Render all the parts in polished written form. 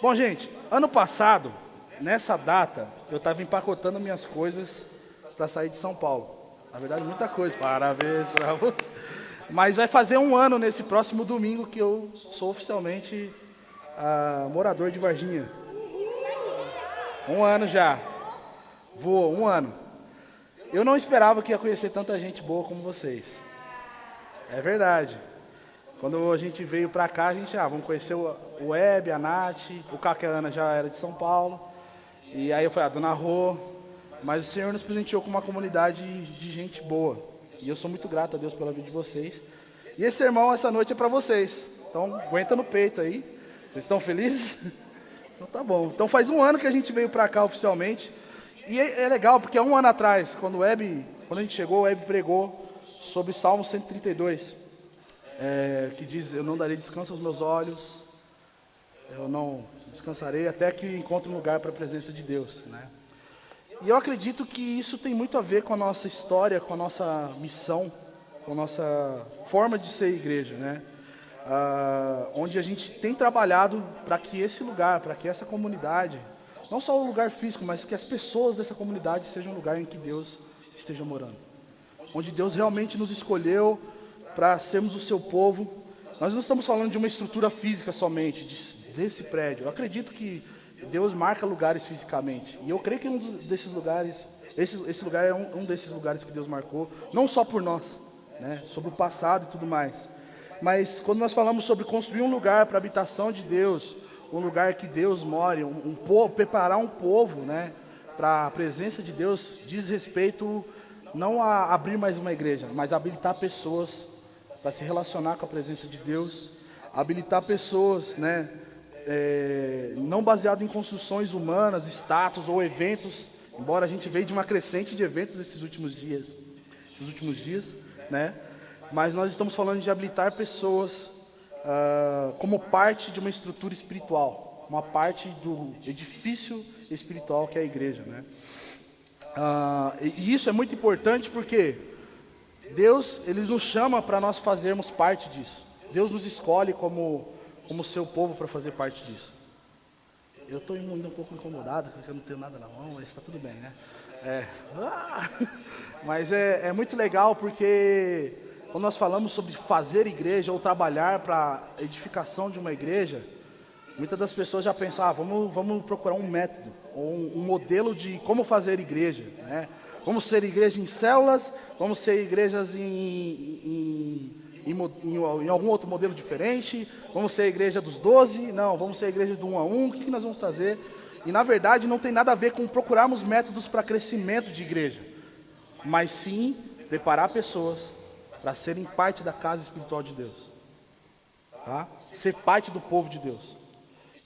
Bom, gente, ano passado, nessa data, eu estava empacotando minhas coisas para sair de São Paulo. Na verdade, muita coisa. Parabéns para você. Mas vai fazer um ano nesse próximo domingo que eu sou oficialmente morador de Varginha. Um ano já. Voou, um ano. Eu não esperava que ia conhecer tanta gente boa como vocês. É verdade. Quando a gente veio pra cá, a gente, vamos conhecer o Web, a Nath, o Caca e a Ana já era de São Paulo. E aí eu falei, Dona Rô, mas o Senhor nos presenteou com uma comunidade de gente boa. E eu sou muito grato a Deus pela vida de vocês. E esse sermão, essa noite, é pra vocês. Então, aguenta no peito aí. Vocês estão felizes? Então tá bom. Então faz um ano que a gente veio pra cá oficialmente. E é legal, porque há um ano atrás, quando a gente chegou, o Web pregou sobre Salmo 132. Que diz, eu não darei descanso aos meus olhos, eu não descansarei até que encontre um lugar para a presença de Deus, né? E eu acredito que isso tem muito a ver com a nossa história, com a nossa missão, com a nossa forma de ser igreja, né? Onde a gente tem trabalhado para que esse lugar, para que essa comunidade, não só o lugar físico, mas que as pessoas dessa comunidade sejam um lugar em que Deus esteja morando. Onde Deus realmente nos escolheu para sermos o seu povo. Nós não estamos falando de uma estrutura física somente, desse prédio. Eu acredito que Deus marca lugares fisicamente. E eu creio que um desses lugares, esse lugar é um desses lugares que Deus marcou, não só por nós, né, sobre o passado e tudo mais. Mas quando nós falamos sobre construir um lugar para a habitação de Deus, um lugar que Deus more, preparar um povo, né, para a presença de Deus, diz respeito não a abrir mais uma igreja, mas a habilitar pessoas para se relacionar com a presença de Deus, habilitar pessoas, né, não baseado em construções humanas, status ou eventos, embora a gente veio de uma crescente de eventos esses últimos dias, né, mas nós estamos falando de habilitar pessoas como parte de uma estrutura espiritual, uma parte do edifício espiritual que é a igreja, né. E isso é muito importante porque Deus, Ele nos chama para nós fazermos parte disso. Deus nos escolhe como seu povo para fazer parte disso. Eu estou ainda um pouco incomodado, porque eu não tenho nada na mão, mas está tudo bem, né? Mas é muito legal porque quando nós falamos sobre fazer igreja ou trabalhar para a edificação de uma igreja, muitas das pessoas já pensam, vamos procurar um método, ou um modelo de como fazer igreja, né? Vamos ser igreja em células, vamos ser igrejas em algum outro modelo diferente, vamos ser a igreja dos 12, não, vamos ser a igreja do 1 a 1, o que nós vamos fazer? E na verdade não tem nada a ver com procurarmos métodos para crescimento de igreja, mas sim preparar pessoas para serem parte da casa espiritual de Deus, tá? Ser parte do povo de Deus.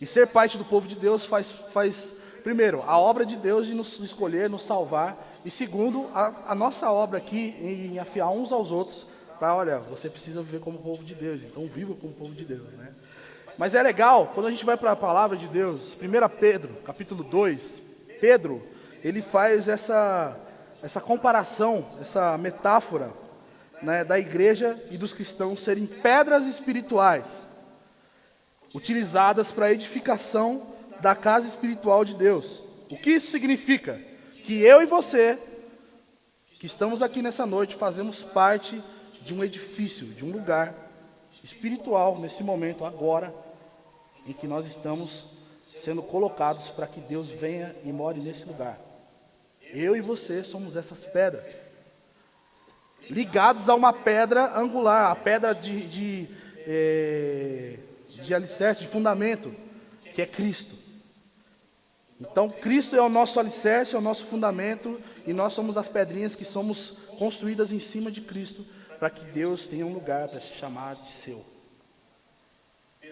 E ser parte do povo de Deus faz primeiro, a obra de Deus de nos escolher, nos salvar, e segundo, a nossa obra aqui em afiar uns aos outros, para, olha, você precisa viver como povo de Deus, então viva como povo de Deus, né? Mas é legal, quando a gente vai para a palavra de Deus, 1 Pedro, capítulo 2, Pedro, ele faz essa comparação, essa metáfora, né, da igreja e dos cristãos serem pedras espirituais, utilizadas para a edificação da casa espiritual de Deus. O que isso significa? Que eu e você, que estamos aqui nessa noite, fazemos parte de um edifício, de um lugar espiritual, nesse momento, agora, em que nós estamos sendo colocados para que Deus venha e more nesse lugar. Eu e você somos essas pedras, ligados a uma pedra angular, a pedra de alicerce, de fundamento, que é Cristo. Então, Cristo é o nosso alicerce, é o nosso fundamento, e nós somos as pedrinhas que somos construídas em cima de Cristo, para que Deus tenha um lugar para se chamar de seu.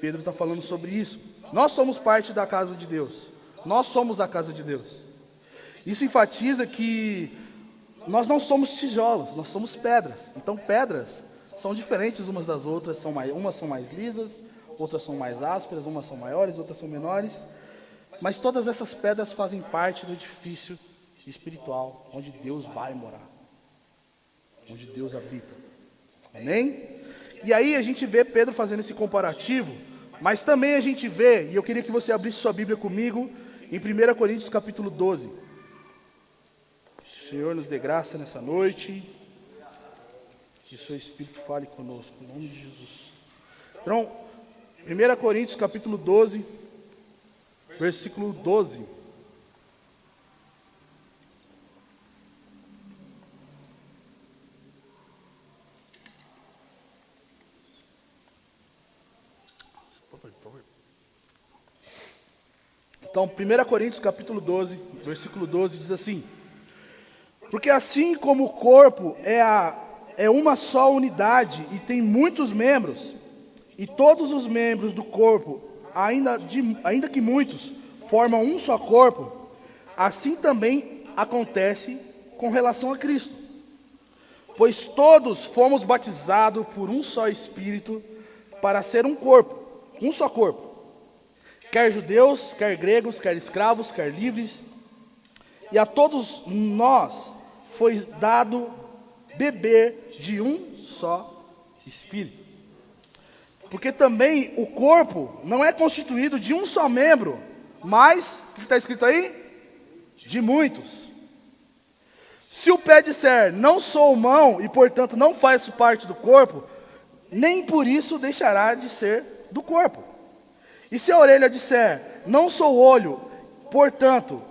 Pedro está falando sobre isso. Nós somos parte da casa de Deus. Nós somos a casa de Deus. Isso enfatiza que nós não somos tijolos, nós somos pedras. Então, pedras são diferentes umas das outras, umas são mais lisas, outras são mais ásperas, umas são maiores, outras são menores. Mas todas essas pedras fazem parte do edifício espiritual, onde Deus vai morar, onde Deus habita. Amém? E aí a gente vê Pedro fazendo esse comparativo Mas também a gente vê, e eu queria que você abrisse sua Bíblia comigo, em 1 Coríntios capítulo 12. O Senhor nos dê graça nessa noite, que o seu Espírito fale conosco, em nome de Jesus. Então, 1 Coríntios capítulo 12, versículo 12. Então, 1 Coríntios capítulo 12, versículo 12 diz assim: porque assim como o corpo é uma só unidade e tem muitos membros, e todos os membros do corpo, ainda que muitos, formam um só corpo, assim também acontece com relação a Cristo. Pois todos fomos batizados por um só Espírito para ser um corpo, um só corpo. Quer judeus, quer gregos, quer escravos, quer livres. E a todos nós foi dado beber de um só Espírito. Porque também o corpo não é constituído de um só membro, mas, o que está escrito aí? De muitos. Se o pé disser, não sou mão, e portanto não faz parte do corpo, nem por isso deixará de ser do corpo. E se a orelha disser, não sou olho, portanto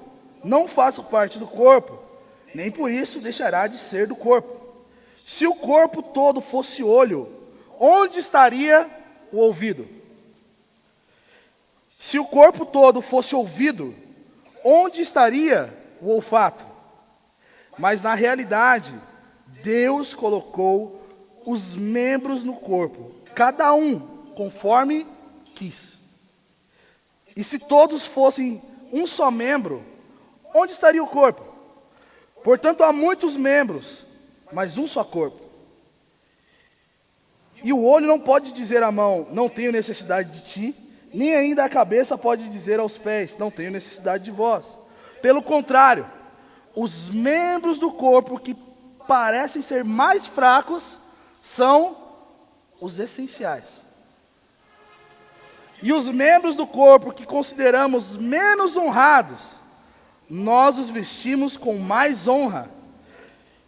não faço parte do corpo, nem por isso deixará de ser do corpo. Se o corpo todo fosse olho, onde estaria o ouvido? Se o corpo todo fosse ouvido, onde estaria o olfato? Mas na realidade, Deus colocou os membros no corpo, cada um conforme quis. E se todos fossem um só membro, onde estaria o corpo? Portanto, há muitos membros, mas um só corpo. E o olho não pode dizer à mão, não tenho necessidade de ti, nem ainda a cabeça pode dizer aos pés, não tenho necessidade de vós. Pelo contrário, os membros do corpo que parecem ser mais fracos são os essenciais. E os membros do corpo que consideramos menos honrados, nós os vestimos com mais honra.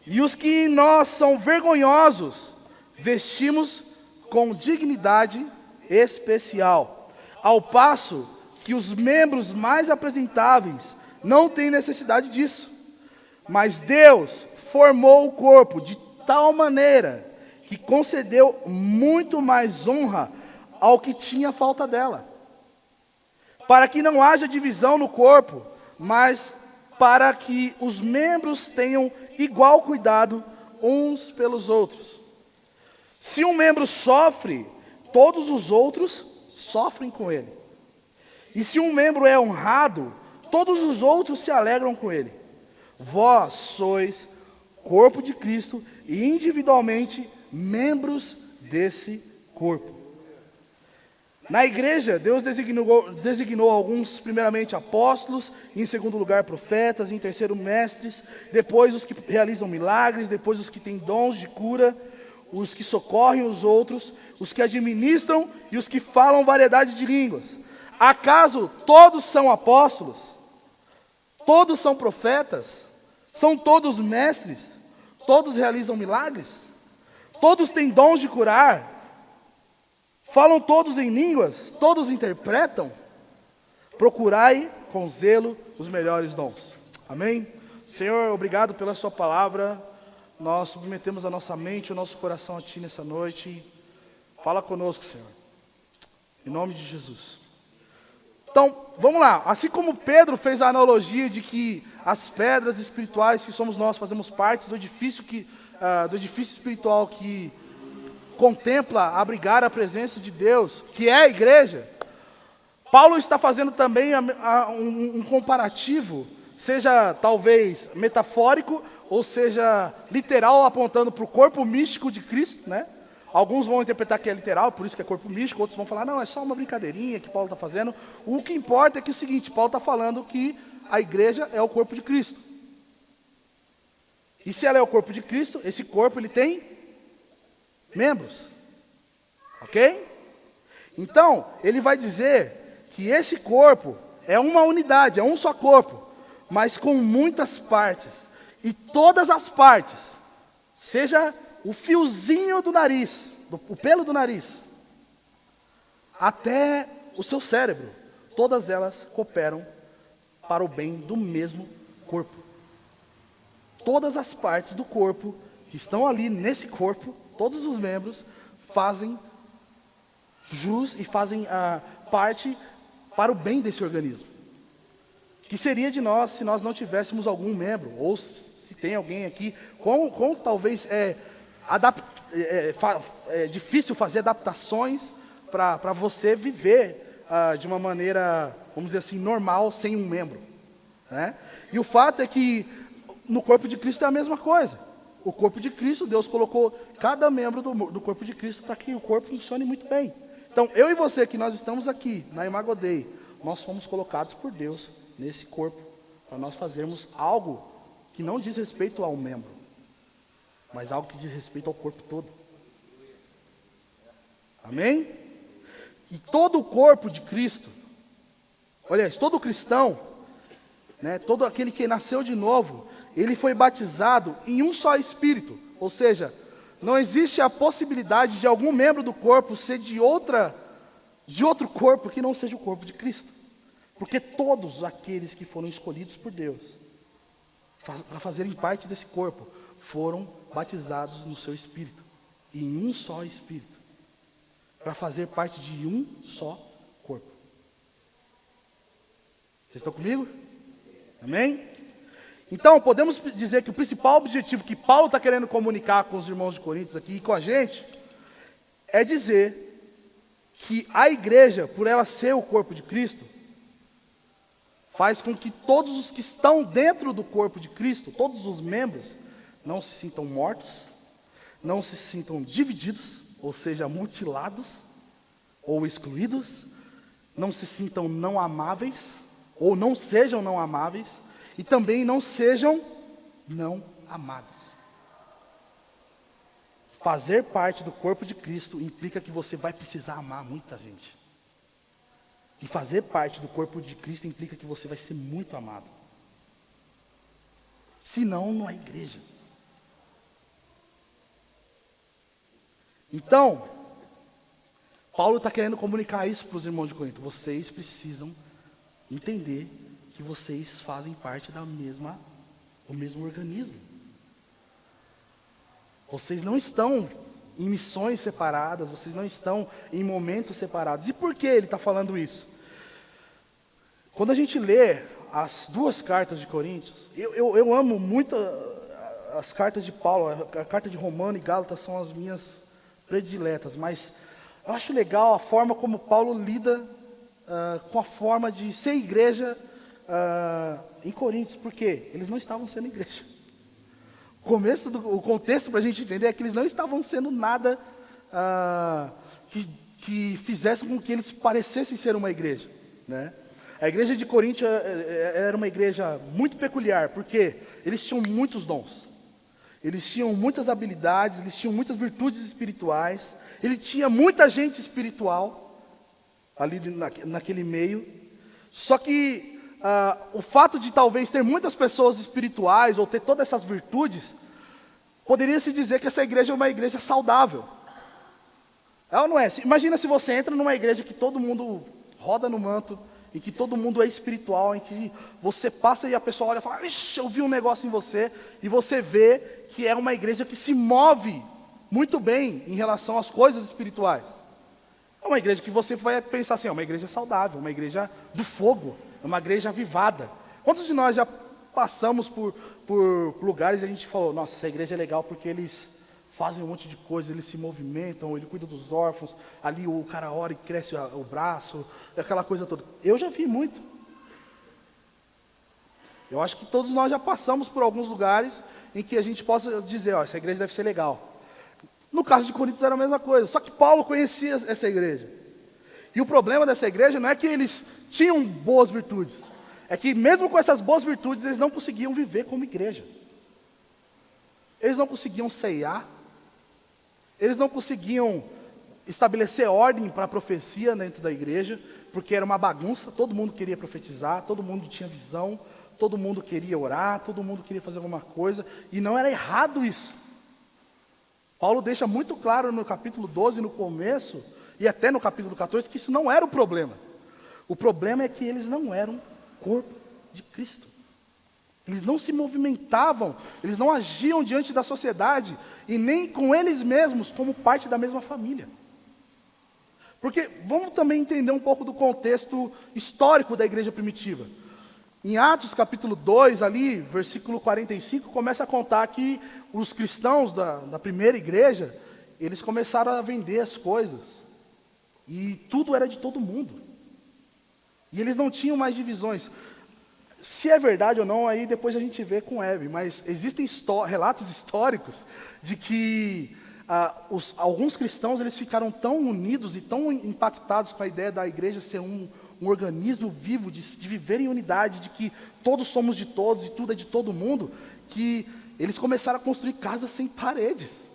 E os que em nós são vergonhosos, vestimos com dignidade especial. Ao passo que os membros mais apresentáveis não têm necessidade disso. Mas Deus formou o corpo de tal maneira que concedeu muito mais honra ao que tinha falta dela. Para que não haja divisão no corpo, mas para que os membros tenham igual cuidado uns pelos outros. Se um membro sofre, todos os outros sofrem com ele. E se um membro é honrado, todos os outros se alegram com ele. Vós sois corpo de Cristo e individualmente membros desse corpo. Na igreja, Deus designou alguns, primeiramente apóstolos, em segundo lugar profetas, em terceiro mestres, depois os que realizam milagres, depois os que têm dons de cura, os que socorrem os outros, os que administram e os que falam variedade de línguas. Acaso todos são apóstolos? Todos são profetas? São todos mestres? Todos realizam milagres? Todos têm dons de curar? Falam todos em línguas? Todos interpretam? Procurai com zelo os melhores dons. Amém? Senhor, obrigado pela sua palavra. Nós submetemos a nossa mente, o nosso coração a Ti nessa noite. Fala conosco, Senhor. Em nome de Jesus. Então, vamos lá. Assim como Pedro fez a analogia de que as pedras espirituais que somos nós fazemos parte do edifício espiritual que contempla abrigar a presença de Deus, que é a igreja, Paulo está fazendo também um comparativo, seja talvez metafórico, ou seja literal, apontando para o corpo místico de Cristo, né? Alguns vão interpretar que é literal, por isso que é corpo místico, outros vão falar, não, é só uma brincadeirinha que Paulo está fazendo. O que importa é que é o seguinte, Paulo está falando que a igreja é o corpo de Cristo. E se ela é o corpo de Cristo, esse corpo ele tem membros. Ok? Então, ele vai dizer que esse corpo é uma unidade, é um só corpo, mas com muitas partes. E todas as partes, seja o fiozinho do nariz, o pelo do nariz, até o seu cérebro, todas elas cooperam para o bem do mesmo corpo. Todas as partes do corpo que estão ali nesse corpo, todos os membros, fazem jus e fazem parte para o bem desse organismo. Que seria de nós se nós não tivéssemos algum membro, ou se tem alguém aqui com talvez difícil fazer adaptações para você viver de uma maneira, vamos dizer assim, normal, sem um membro, né? E o fato é que no corpo de Cristo é a mesma coisa. O corpo de Cristo, Deus colocou cada membro do corpo de Cristo para que o corpo funcione muito bem. Então, eu e você que nós estamos aqui na Imago Dei, nós fomos colocados por Deus nesse corpo para nós fazermos algo que não diz respeito ao membro, mas algo que diz respeito ao corpo todo. Amém? E todo o corpo de Cristo, olha, todo cristão, né, todo aquele que nasceu de novo, ele foi batizado em um só Espírito. Ou seja, não existe a possibilidade de algum membro do corpo ser de outro corpo que não seja o corpo de Cristo. Porque todos aqueles que foram escolhidos por Deus para fazerem parte desse corpo foram batizados no seu Espírito, em um só Espírito, para fazer parte de um só corpo. Vocês estão comigo? Amém? Então, podemos dizer que o principal objetivo que Paulo está querendo comunicar com os irmãos de Coríntios aqui e com a gente, é dizer que a igreja, por ela ser o corpo de Cristo, faz com que todos os que estão dentro do corpo de Cristo, todos os membros, não se sintam mortos, não se sintam divididos, ou seja, mutilados, ou excluídos, não se sintam não amáveis, ou não sejam não amáveis, e também não sejam não amados. Fazer parte do corpo de Cristo implica que você vai precisar amar muita gente. E fazer parte do corpo de Cristo implica que você vai ser muito amado. Senão, não é igreja. Então, Paulo está querendo comunicar isso para os irmãos de Corinto. Vocês precisam entender que vocês fazem parte do mesmo organismo. Vocês não estão em missões separadas, vocês não estão em momentos separados. E por que ele está falando isso? Quando a gente lê as duas cartas de Coríntios, eu amo muito as cartas de Paulo, a carta de Romano e Gálatas são as minhas prediletas, mas eu acho legal a forma como Paulo lida com a forma de ser igreja em Coríntios, porque eles não estavam sendo igreja. O contexto para a gente entender é que eles não estavam sendo nada que fizesse com que eles parecessem ser uma igreja, né? A igreja de Corinto era uma igreja muito peculiar, porque eles tinham muitos dons, eles tinham muitas habilidades, eles tinham muitas virtudes espirituais, ele tinha muita gente espiritual ali naquele meio, só que o fato de talvez ter muitas pessoas espirituais ou ter todas essas virtudes, poderia se dizer que essa igreja é uma igreja saudável. Ela não é? Imagina se você entra numa igreja que todo mundo roda no manto, em que todo mundo é espiritual, em que você passa e a pessoa olha e fala, ixi, eu vi um negócio em você, e você vê que é uma igreja que se move muito bem em relação às coisas espirituais. É uma igreja que você vai pensar assim, é uma igreja saudável, uma igreja do fogo, é uma igreja avivada. Quantos de nós já passamos por lugares e a gente falou, nossa, essa igreja é legal porque eles fazem um monte de coisa, eles se movimentam, ele cuida dos órfãos, ali o cara ora e cresce o braço, aquela coisa toda. Eu já vi muito. Eu acho que todos nós já passamos por alguns lugares em que a gente possa dizer, ó, essa igreja deve ser legal. No caso de Coríntios era a mesma coisa, só que Paulo conhecia essa igreja. E o problema dessa igreja não é que eles tinham boas virtudes, é que mesmo com essas boas virtudes, eles não conseguiam viver como igreja. Eles não conseguiam ceiar, eles não conseguiam estabelecer ordem para a profecia dentro da igreja, porque era uma bagunça, todo mundo queria profetizar, todo mundo tinha visão, todo mundo queria orar, todo mundo queria fazer alguma coisa, e não era errado isso. Paulo deixa muito claro no capítulo 12, no começo, e até no capítulo 14, que isso não era o problema. O problema é que eles não eram corpo de Cristo. Eles não se movimentavam, eles não agiam diante da sociedade, e nem com eles mesmos como parte da mesma família. Porque vamos também entender um pouco do contexto histórico da igreja primitiva. Em Atos capítulo 2, ali, versículo 45, começa a contar que os cristãos da primeira igreja, eles começaram a vender as coisas. E tudo era de todo mundo. E eles não tinham mais divisões. Se é verdade ou não, aí depois a gente vê com Hebe, mas existem relatos históricos de que alguns cristãos eles ficaram tão unidos e tão impactados com a ideia da igreja ser um organismo vivo, de viver em unidade, de que todos somos de todos e tudo é de todo mundo, que eles começaram a construir casas sem paredes.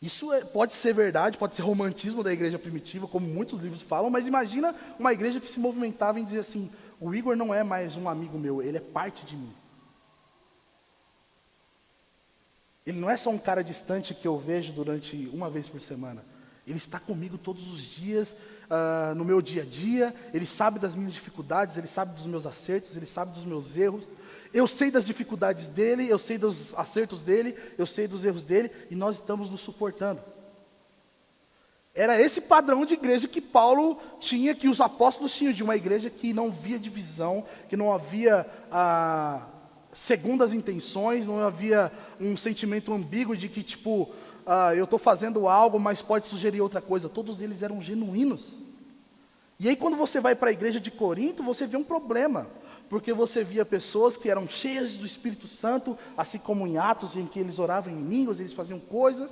Isso pode ser verdade, pode ser romantismo da igreja primitiva, como muitos livros falam, mas imagina uma igreja que se movimentava em dizer assim, o Igor não é mais um amigo meu, ele é parte de mim. Ele não é só um cara distante que eu vejo durante uma vez por semana. Ele está comigo todos os dias, no meu dia a dia, ele sabe das minhas dificuldades, ele sabe dos meus acertos, ele sabe dos meus erros. Eu sei das dificuldades dele, eu sei dos acertos dele, eu sei dos erros dele, e nós estamos nos suportando. Era esse padrão de igreja que Paulo tinha, que os apóstolos tinham, de uma igreja que não via divisão, que não havia segundas intenções, não havia um sentimento ambíguo de que eu estou fazendo algo, mas pode sugerir outra coisa. Todos eles eram genuínos. E aí quando você vai para a igreja de Corinto, você vê um problema. Porque você via pessoas que eram cheias do Espírito Santo, assim como em Atos, em que eles oravam em línguas, eles faziam coisas,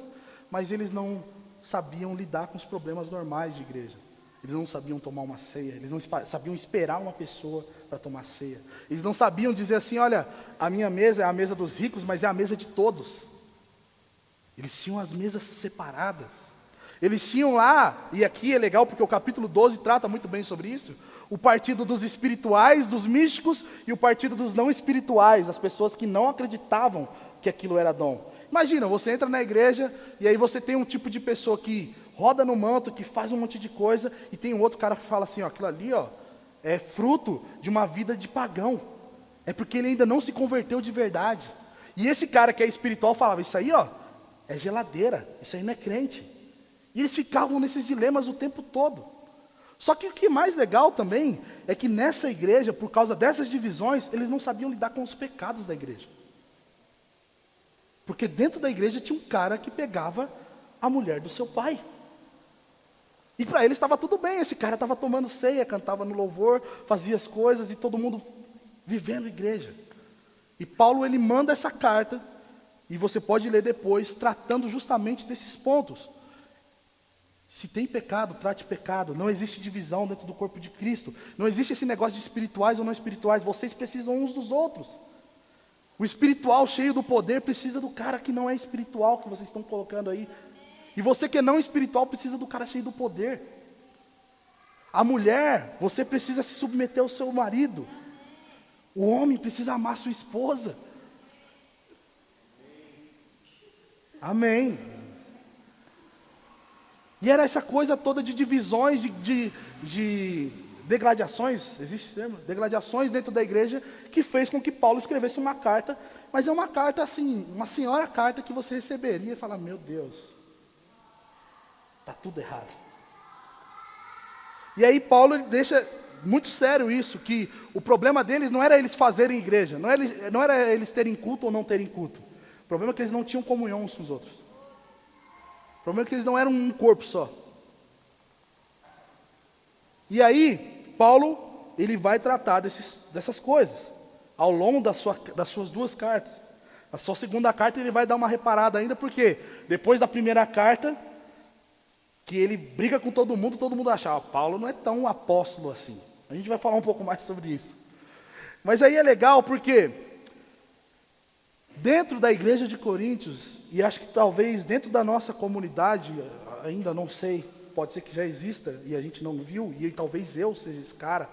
mas eles não sabiam lidar com os problemas normais de igreja. Eles não sabiam tomar uma ceia, eles não sabiam esperar uma pessoa para tomar ceia. Eles não sabiam dizer assim, olha, a minha mesa é a mesa dos ricos, mas é a mesa de todos. Eles tinham as mesas separadas. Eles tinham lá, e aqui é legal porque o capítulo 12 trata muito bem sobre isso, o partido dos espirituais, dos místicos, e o partido dos não espirituais, as pessoas que não acreditavam que aquilo era dom. Imagina, você entra na igreja, e aí você tem um tipo de pessoa que roda no manto, que faz um monte de coisa, e tem um outro cara que fala assim, ó, aquilo ali é fruto de uma vida de pagão. É porque ele ainda não se converteu de verdade. E esse cara que é espiritual falava, isso aí é geladeira, isso aí não é crente. E eles ficavam nesses dilemas o tempo todo. Só que o que é mais legal também é que nessa igreja, por causa dessas divisões, eles não sabiam lidar com os pecados da igreja. Porque dentro da igreja tinha um cara que pegava a mulher do seu pai. E para eles estava tudo bem, esse cara estava tomando ceia, cantava no louvor, fazia as coisas e todo mundo vivendo igreja. E Paulo ele manda essa carta, e você pode ler depois, tratando justamente desses pontos. Se tem pecado, trate pecado. Não existe divisão dentro do corpo de Cristo. Não existe esse negócio de espirituais ou não espirituais. Vocês precisam uns dos outros. O espiritual cheio do poder precisa do cara que não é espiritual, que vocês estão colocando aí. E você que é não espiritual precisa do cara cheio do poder. A mulher, você precisa se submeter ao seu marido. O homem precisa amar sua esposa. Amém. E era essa coisa toda de divisões, de degladiações, existe esse termo? Degladiações dentro da igreja, que fez com que Paulo escrevesse uma carta, mas é uma carta assim, uma senhora carta que você receberia e fala, meu Deus, está tudo errado. E aí Paulo ele deixa muito sério isso, que o problema deles não era eles fazerem igreja, não era eles terem culto ou não terem culto. O problema é que eles não tinham comunhão uns com os outros. O problema é que eles não eram um corpo só. E aí, Paulo, ele vai tratar dessas coisas, ao longo das suas duas cartas. A sua segunda carta ele vai dar uma reparada ainda, porque depois da primeira carta, que ele briga com todo mundo acha, Paulo não é tão apóstolo assim. A gente vai falar um pouco mais sobre isso. Mas aí é legal porque dentro da igreja de Coríntios, e acho que talvez dentro da nossa comunidade, ainda não sei, pode ser que já exista e a gente não viu, e talvez eu seja esse cara,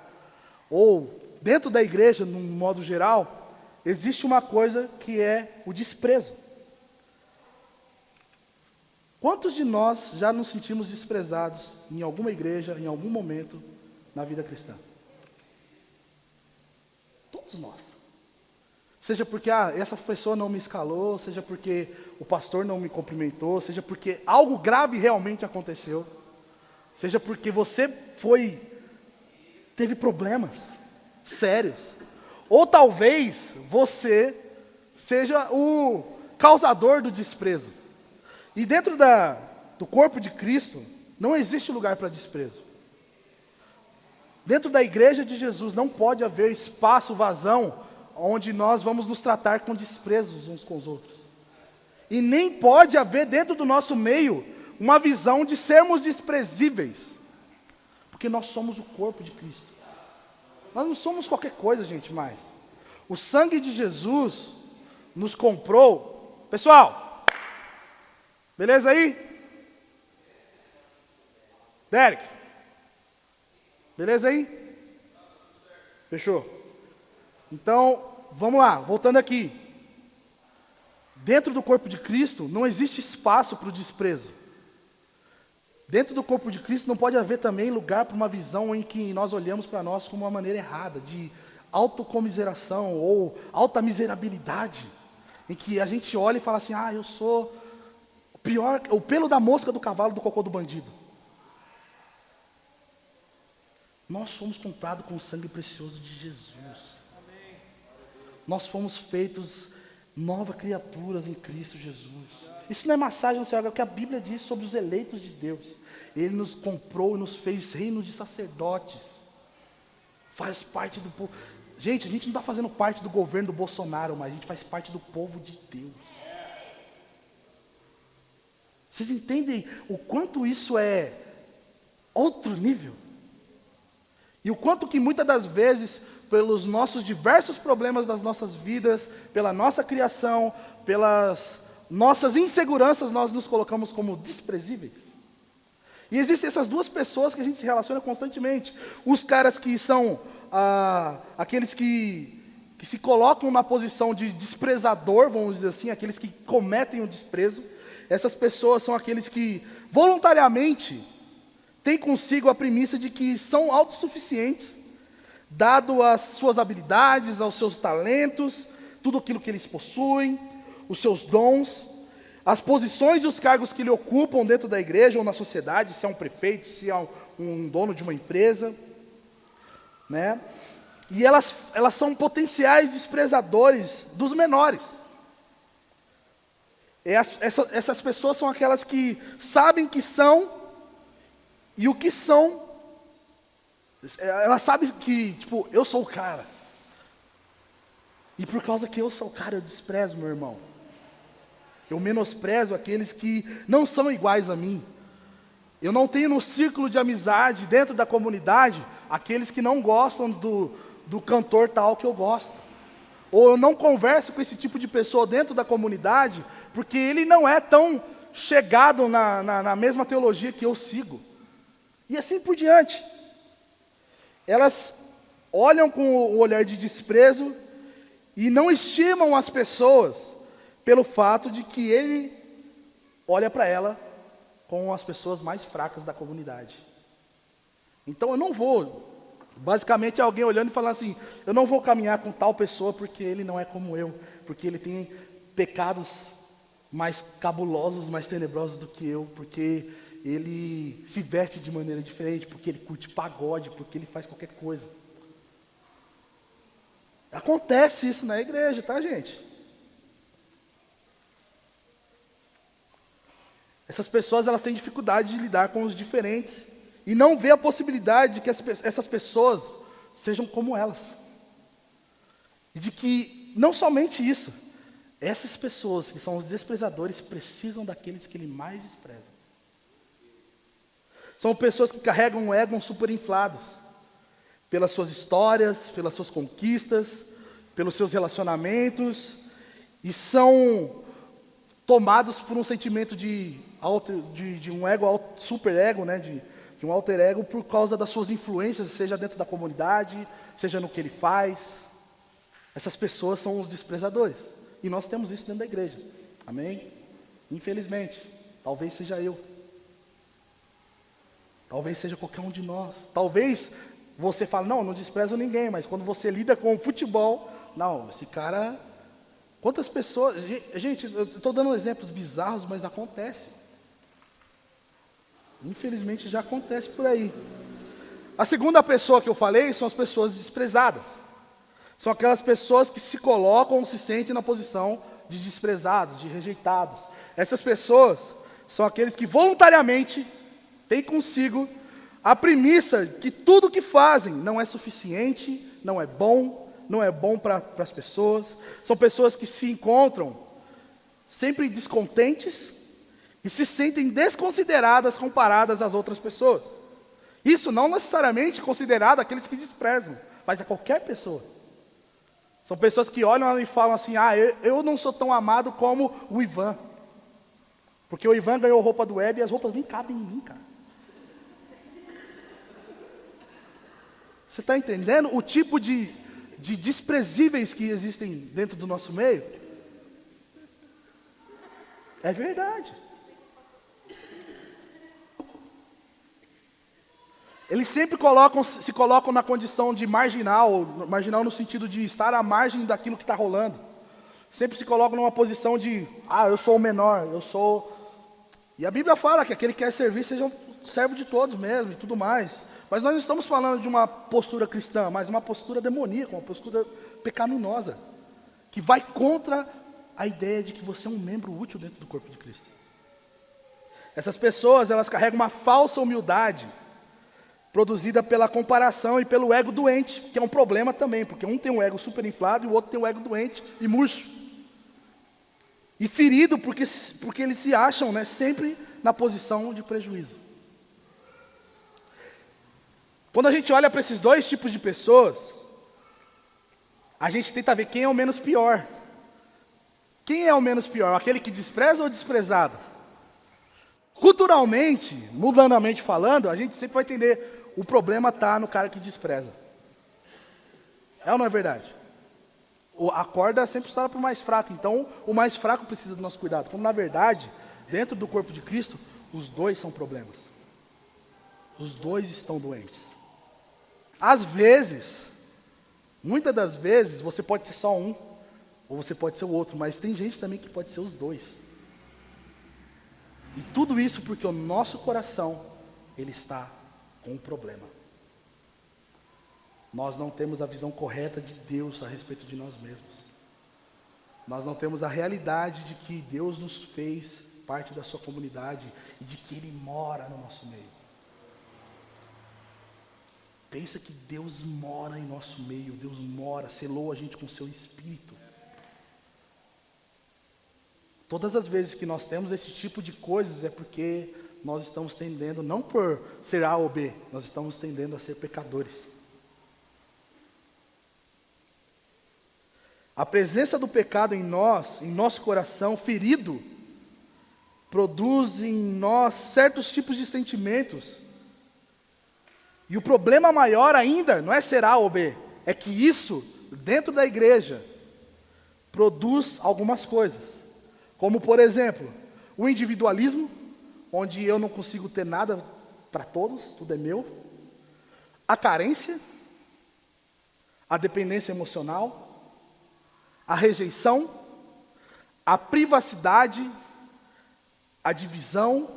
ou dentro da igreja, num modo geral, existe uma coisa que é o desprezo. Quantos de nós já nos sentimos desprezados em alguma igreja, em algum momento na vida cristã? Todos nós. Seja porque essa pessoa não me escalou, seja porque o pastor não me cumprimentou, seja porque algo grave realmente aconteceu, seja porque você teve problemas sérios, ou talvez você seja o causador do desprezo. E dentro do corpo de Cristo, não existe lugar para desprezo. Dentro da igreja de Jesus não pode haver espaço, vazão, onde nós vamos nos tratar com desprezos uns com os outros. E nem pode haver dentro do nosso meio uma visão de sermos desprezíveis. Porque nós somos o corpo de Cristo. Nós não somos qualquer coisa, gente, mais. O sangue de Jesus nos comprou. Pessoal, beleza aí? Derek? Beleza aí? Fechou? Então, vamos lá, voltando aqui. Dentro do corpo de Cristo não existe espaço para o desprezo. Dentro do corpo de Cristo não pode haver também lugar para uma visão em que nós olhamos para nós como uma maneira errada, de autocomiseração ou alta miserabilidade, em que a gente olha e fala assim, eu sou pior, o pelo da mosca do cavalo do cocô do bandido. Nós fomos comprados com o sangue precioso de Jesus. Amém. Nós fomos feitos novas criaturas em Cristo Jesus. Isso não é massagem no céu, é o que a Bíblia diz sobre os eleitos de Deus. Ele nos comprou e nos fez reino de sacerdotes. Faz parte do povo. Gente, a gente não está fazendo parte do governo do Bolsonaro, mas a gente faz parte do povo de Deus. Vocês entendem o quanto isso é outro nível? E o quanto que muitas das vezes, pelos nossos diversos problemas das nossas vidas, pela nossa criação, pelas nossas inseguranças, nós nos colocamos como desprezíveis. E existem essas duas pessoas que a gente se relaciona constantemente. Os caras que são aqueles que se colocam na posição de desprezador, vamos dizer assim, aqueles que cometem o desprezo. Essas pessoas são aqueles que voluntariamente têm consigo a premissa de que são autossuficientes, dado às suas habilidades, aos seus talentos, tudo aquilo que eles possuem, os seus dons, as posições e os cargos que ele ocupam dentro da igreja ou na sociedade, se é um prefeito, se é um dono de uma empresa, né? E elas são potenciais desprezadores dos menores. Essas pessoas são aquelas que sabem que são, e o que são, elas sabem que, eu sou o cara. E por causa que eu sou o cara, eu desprezo meu irmão. Eu menosprezo aqueles que não são iguais a mim. Eu não tenho no círculo de amizade, dentro da comunidade, aqueles que não gostam do cantor tal que eu gosto. Ou eu não converso com esse tipo de pessoa dentro da comunidade, porque ele não é tão chegado na mesma teologia que eu sigo. E assim por diante. Elas olham com o olhar de desprezo e não estimam as pessoas pelo fato de que ele olha para ela com as pessoas mais fracas da comunidade. Então eu não vou, basicamente alguém olhando e falando assim, eu não vou caminhar com tal pessoa porque ele não é como eu, porque ele tem pecados mais cabulosos, mais tenebrosos do que eu, porque ele se veste de maneira diferente, porque ele curte pagode, porque ele faz qualquer coisa. Acontece isso na igreja, tá, gente? Essas pessoas, elas têm dificuldade de lidar com os diferentes e não vê a possibilidade de que essas pessoas sejam como elas. E de que, não somente isso, essas pessoas que são os desprezadores precisam daqueles que ele mais despreza. São pessoas que carregam um ego superinflados pelas suas histórias, pelas suas conquistas, pelos seus relacionamentos, e são tomados por um sentimento de um ego, super ego, né? De um alter ego por causa das suas influências, seja dentro da comunidade, seja no que ele faz. Essas pessoas são os desprezadores. E nós temos isso dentro da igreja. Amém? Infelizmente. Talvez seja eu. Talvez seja qualquer um de nós. Talvez você fale, não desprezo ninguém, mas quando você lida com o futebol, não, esse cara... Quantas pessoas... Gente, eu estou dando exemplos bizarros, mas acontece. Infelizmente já acontece por aí. A segunda pessoa que eu falei são as pessoas desprezadas. São aquelas pessoas que se colocam ou se sentem na posição de desprezados, de rejeitados. Essas pessoas são aqueles que voluntariamente têm consigo a premissa que tudo que fazem não é suficiente, não é bom para as pessoas. São pessoas que se encontram sempre descontentes e se sentem desconsideradas comparadas às outras pessoas. Isso não necessariamente considerado aqueles que desprezam, mas a qualquer pessoa. São pessoas que olham e falam assim, eu não sou tão amado como o Ivan. Porque o Ivan ganhou roupa do Web e as roupas nem cabem em mim, cara. Você está entendendo o tipo de desprezíveis que existem dentro do nosso meio? É verdade. Eles sempre se colocam na condição de marginal no sentido de estar à margem daquilo que está rolando. Sempre se colocam numa posição de, eu sou o menor, eu sou... E a Bíblia fala que aquele que quer servir seja um servo de todos mesmo e tudo mais. Mas nós não estamos falando de uma postura cristã, mas uma postura demoníaca, uma postura pecaminosa, que vai contra a ideia de que você é um membro útil dentro do corpo de Cristo. Essas pessoas, elas carregam uma falsa humildade, produzida pela comparação e pelo ego doente, que é um problema também, porque um tem um ego super inflado e o outro tem um ego doente e murcho. E ferido porque eles se acham, sempre na posição de prejuízo. Quando a gente olha para esses dois tipos de pessoas, a gente tenta ver quem é o menos pior. Quem é o menos pior? Aquele que despreza ou o desprezado? Culturalmente, mundanamente falando, a gente sempre vai entender... O problema está no cara que despreza. É ou não é verdade? A corda sempre está para o mais fraco. Então, o mais fraco precisa do nosso cuidado. Como, na verdade, dentro do corpo de Cristo, os dois são problemas. Os dois estão doentes. Às vezes, muitas das vezes, você pode ser só um, ou você pode ser o outro. Mas tem gente também que pode ser os dois. E tudo isso porque o nosso coração, ele está com um problema. Nós não temos a visão correta de Deus a respeito de nós mesmos. Nós não temos a realidade de que Deus nos fez parte da sua comunidade e de que Ele mora no nosso meio. Pensa que Deus mora em nosso meio, Deus mora, selou a gente com o seu Espírito. Todas as vezes que nós temos esse tipo de coisas é porque nós estamos tendendo, não por ser A ou B, nós estamos tendendo a ser pecadores. A presença do pecado em nós, em nosso coração ferido, produz em nós certos tipos de sentimentos. E o problema maior ainda não é ser A ou B, é que isso, dentro da igreja, produz algumas coisas. Como, por exemplo, o individualismo, onde eu não consigo ter nada para todos, tudo é meu. A carência, a dependência emocional, a rejeição, a privacidade, a divisão,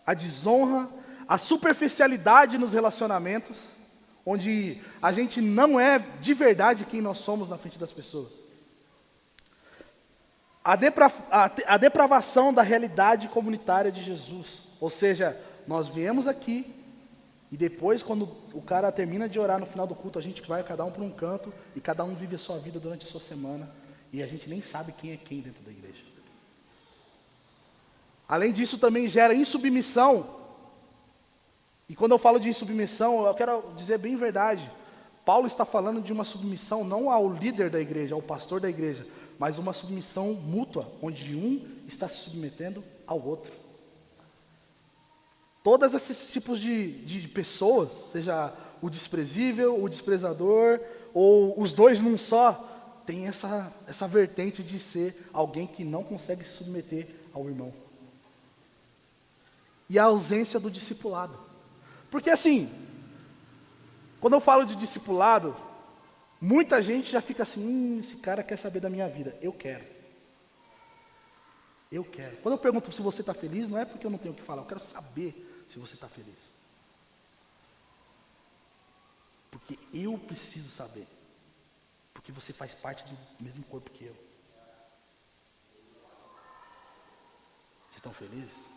a desonra, a superficialidade nos relacionamentos, onde a gente não é de verdade quem nós somos na frente das pessoas. A depravação da realidade comunitária de Jesus. Ou seja, nós viemos aqui e depois, quando o cara termina de orar no final do culto, a gente vai cada um para um canto e cada um vive a sua vida durante a sua semana e a gente nem sabe quem é quem dentro da igreja. Além disso, também gera insubmissão. E quando eu falo de insubmissão, eu quero dizer bem verdade. Paulo está falando de uma submissão não ao líder da igreja, ao pastor da igreja, mas uma submissão mútua, onde um está se submetendo ao outro. Todos esses tipos de pessoas, seja o desprezível, o desprezador, ou os dois num só, tem essa vertente de ser alguém que não consegue se submeter ao irmão. E a ausência do discipulado. Porque assim, quando eu falo de discipulado, muita gente já fica assim, esse cara quer saber da minha vida. Eu quero. Quando eu pergunto se você está feliz, não é porque eu não tenho o que falar, eu quero saber se você está feliz. Porque eu preciso saber. Porque você faz parte do mesmo corpo que eu. Vocês estão felizes?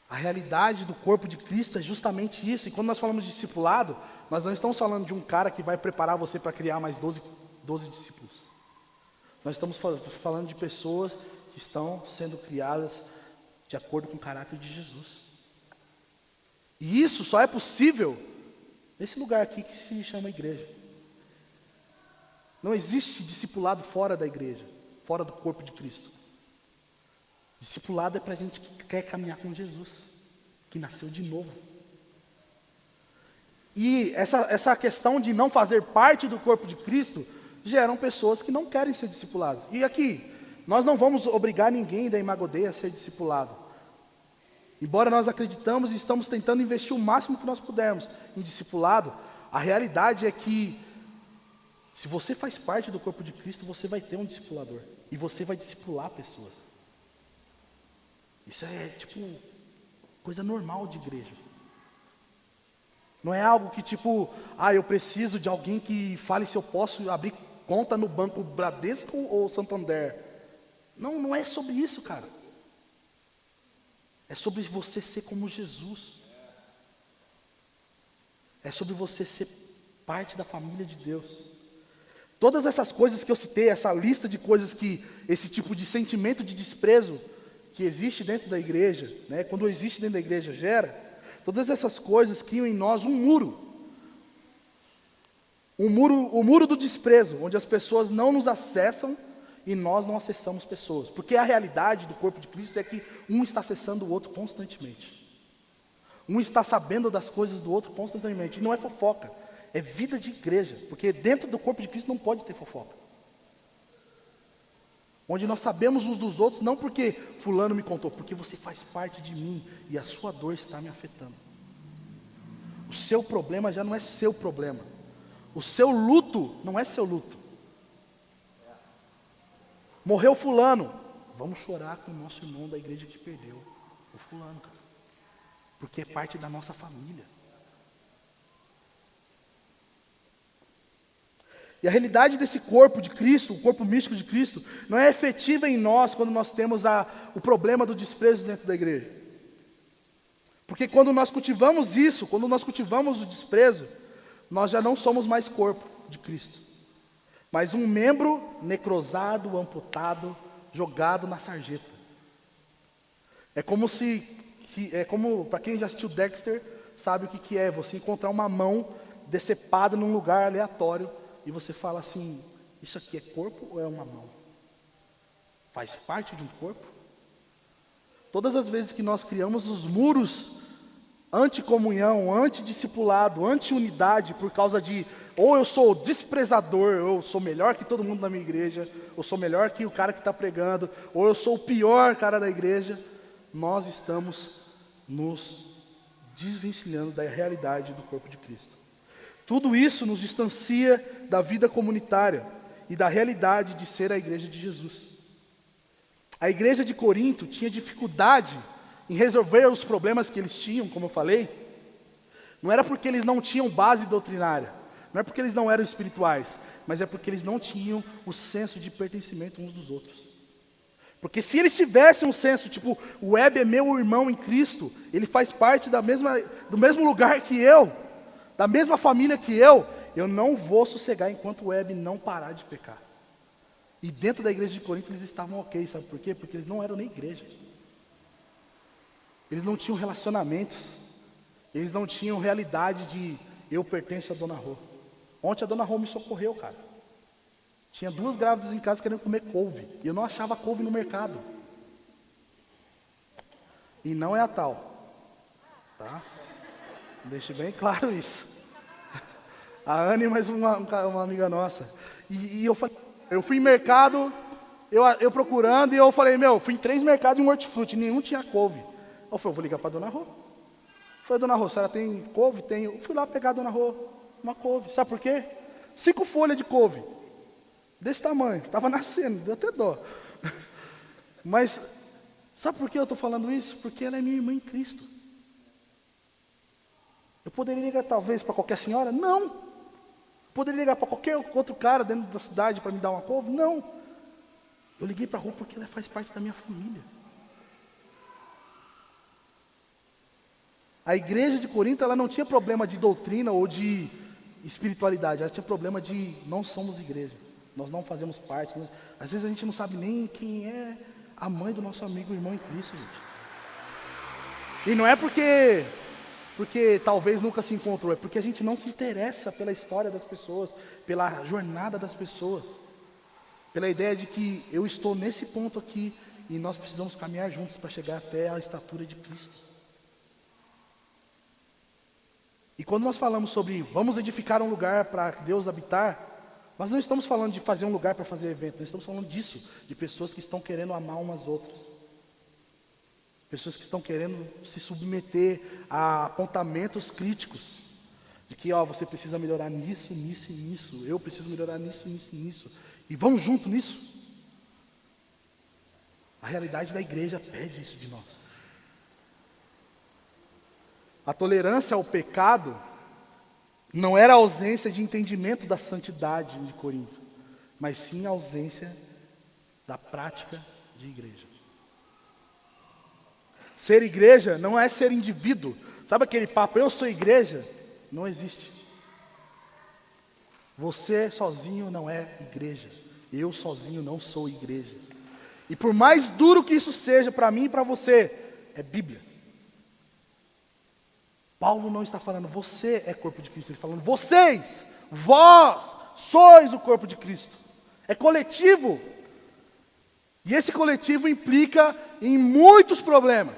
A realidade do corpo de Cristo é justamente isso. E quando nós falamos de discipulado, nós não estamos falando de um cara que vai preparar você para criar mais 12 discípulos. Nós estamos falando de pessoas que estão sendo criadas de acordo com o caráter de Jesus. E isso só é possível nesse lugar aqui que se chama igreja. Não existe discipulado fora da igreja, fora do corpo de Cristo. Discipulado é para a gente que quer caminhar com Jesus, que nasceu de novo. E essa questão de não fazer parte do corpo de Cristo geram pessoas que não querem ser discipuladas. E aqui, nós não vamos obrigar ninguém da Imagodeia a ser discipulado. Embora nós acreditamos e estamos tentando investir o máximo que nós pudermos em discipulado, a realidade é que se você faz parte do corpo de Cristo, você vai ter um discipulador. E você vai discipular pessoas. Isso é coisa normal de igreja. Não é algo que eu preciso de alguém que fale se eu posso abrir conta no Banco Bradesco ou Santander. Não é sobre isso, cara. É sobre você ser como Jesus. É sobre você ser parte da família de Deus. Todas essas coisas que eu citei, essa lista de coisas que, esse tipo de sentimento de desprezo que existe dentro da igreja, né, quando existe dentro da igreja gera, todas essas coisas criam em nós um muro. O muro do desprezo, onde as pessoas não nos acessam e nós não acessamos pessoas. Porque a realidade do corpo de Cristo é que um está acessando o outro constantemente. Um está sabendo das coisas do outro constantemente. E não é fofoca, é vida de igreja. Porque dentro do corpo de Cristo não pode ter fofoca. Onde nós sabemos uns dos outros, não porque fulano me contou, porque você faz parte de mim e a sua dor está me afetando. O seu problema já não é seu problema. O seu luto não é seu luto. Morreu fulano, vamos chorar com o nosso irmão da igreja que perdeu o fulano, cara. Porque é parte da nossa família. E a realidade desse corpo de Cristo, o corpo místico de Cristo, não é efetiva em nós quando nós temos o problema do desprezo dentro da igreja. Porque quando nós cultivamos isso, quando nós cultivamos o desprezo, nós já não somos mais corpo de Cristo. Mas um membro necrosado, amputado, jogado na sarjeta. É como para quem já assistiu Dexter, sabe o que é você encontrar uma mão decepada num lugar aleatório e você fala assim, isso aqui é corpo ou é uma mão? Faz parte de um corpo? Todas as vezes que nós criamos os muros anti-comunhão, anti-discipulado, anti-unidade, por causa de, ou eu sou desprezador, ou eu sou melhor que todo mundo na minha igreja, ou sou melhor que o cara que está pregando, ou eu sou o pior cara da igreja, nós estamos nos desvencilhando da realidade do corpo de Cristo. Tudo isso nos distancia da vida comunitária e da realidade de ser a igreja de Jesus. A igreja de Corinto tinha dificuldade em resolver os problemas que eles tinham, como eu falei. Não era porque eles não tinham base doutrinária, não é porque eles não eram espirituais, mas é porque eles não tinham o senso de pertencimento uns dos outros. Porque se eles tivessem um senso, o Web é meu irmão em Cristo, ele faz parte do mesmo lugar que eu, da mesma família que eu não vou sossegar enquanto o Web não parar de pecar. E dentro da igreja de Corinto eles estavam ok, sabe por quê? Porque eles não eram nem igreja. Eles não tinham relacionamentos, eles não tinham realidade de eu pertenço a Dona Rô. Ontem a dona Rô me socorreu, cara. Tinha 2 grávidas em casa querendo comer couve. E eu não achava couve no mercado. E não é a tal. Tá? Deixe bem claro isso. A Anne, mais uma amiga nossa. E eu falei, eu fui em mercado, eu procurando, e eu falei, fui em 3 mercados em hortifruti, nenhum tinha couve. Eu falei, vou ligar para a dona Rô. Eu falei, dona Rô, a senhora tem couve? Tem. Eu fui lá pegar a dona Rô uma couve. Sabe por quê? 5 folhas de couve. Desse tamanho, estava nascendo, deu até dó. Mas, sabe por que eu estou falando isso? Porque ela é minha irmã em Cristo. Eu poderia ligar talvez para qualquer senhora? Não. Poderia ligar para qualquer outro cara dentro da cidade para me dar uma couve? Não. Eu liguei para a Rô porque ela faz parte da minha família. A igreja de Corinto, ela não tinha problema de doutrina ou de espiritualidade. Ela tinha problema de não somos igreja. Nós não fazemos parte. Às vezes a gente não sabe nem quem é a mãe do nosso amigo, o irmão em Cristo, gente. E não é porque talvez nunca se encontrou, é porque a gente não se interessa pela história das pessoas, pela jornada das pessoas, pela ideia de que eu estou nesse ponto aqui e nós precisamos caminhar juntos para chegar até a estatura de Cristo. E quando nós falamos sobre vamos edificar um lugar para Deus habitar, nós não estamos falando de fazer um lugar para fazer evento, nós estamos falando disso, de pessoas que estão querendo amar umas outras. Pessoas que estão querendo se submeter a apontamentos críticos. De que, você precisa melhorar nisso, nisso e nisso. Eu preciso melhorar nisso, nisso e nisso. E vamos junto nisso. A realidade da igreja pede isso de nós. A tolerância ao pecado não era a ausência de entendimento da santidade de Corinto, mas sim a ausência da prática de igreja. Ser igreja não é ser indivíduo. Sabe aquele papo, eu sou igreja? Não existe. Você sozinho não é igreja. Eu sozinho não sou igreja. E por mais duro que isso seja para mim e para você, é Bíblia. Paulo não está falando, você é corpo de Cristo. Ele está falando, vós sois o corpo de Cristo. É coletivo. E esse coletivo implica em muitos problemas.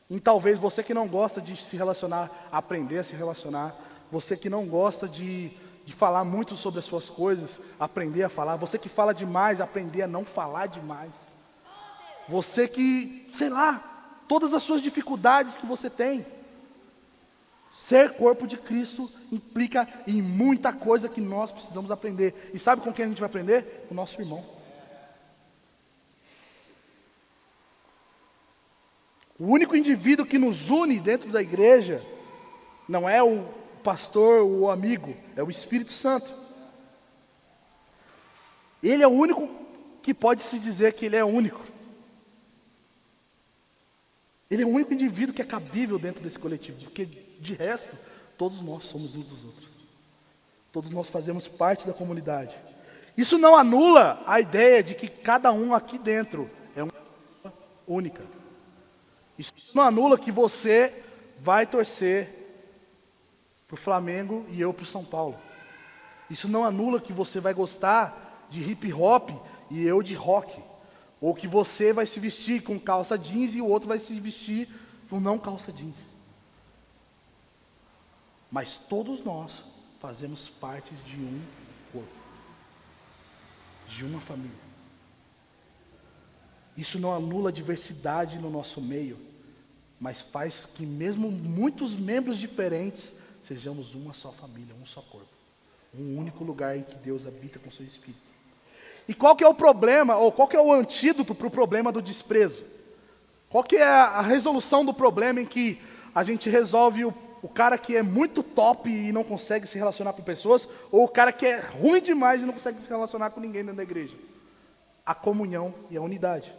Em talvez você que não gosta de se relacionar, aprender a se relacionar. Você que não gosta de falar muito sobre as suas coisas, aprender a falar. Você que fala demais, aprender a não falar demais. Você que, todas as suas dificuldades que você tem. Ser corpo de Cristo implica em muita coisa que nós precisamos aprender. E sabe com quem a gente vai aprender? Com o nosso irmão. O único indivíduo que nos une dentro da igreja não é o pastor ou o amigo, é o Espírito Santo. Ele é o único que pode se dizer que ele é único. Ele é o único indivíduo que é cabível dentro desse coletivo, porque de resto, todos nós somos uns dos outros. Todos nós fazemos parte da comunidade. Isso não anula a ideia de que cada um aqui dentro é uma pessoa única. Isso não anula que você vai torcer para o Flamengo e eu para o São Paulo. Isso não anula que você vai gostar de hip hop e eu de rock. Ou que você vai se vestir com calça jeans e o outro vai se vestir com não calça jeans. Mas todos nós fazemos parte de um corpo. De uma família. Isso não anula a diversidade no nosso meio, mas faz que mesmo muitos membros diferentes, sejamos uma só família, um só corpo. Um único lugar em que Deus habita com seu Espírito. E qual que é o problema, ou qual que é o antídoto para o problema do desprezo? Qual que é a resolução do problema em que a gente resolve o cara que é muito top e não consegue se relacionar com pessoas, ou o cara que é ruim demais e não consegue se relacionar com ninguém dentro da igreja? A comunhão e a unidade.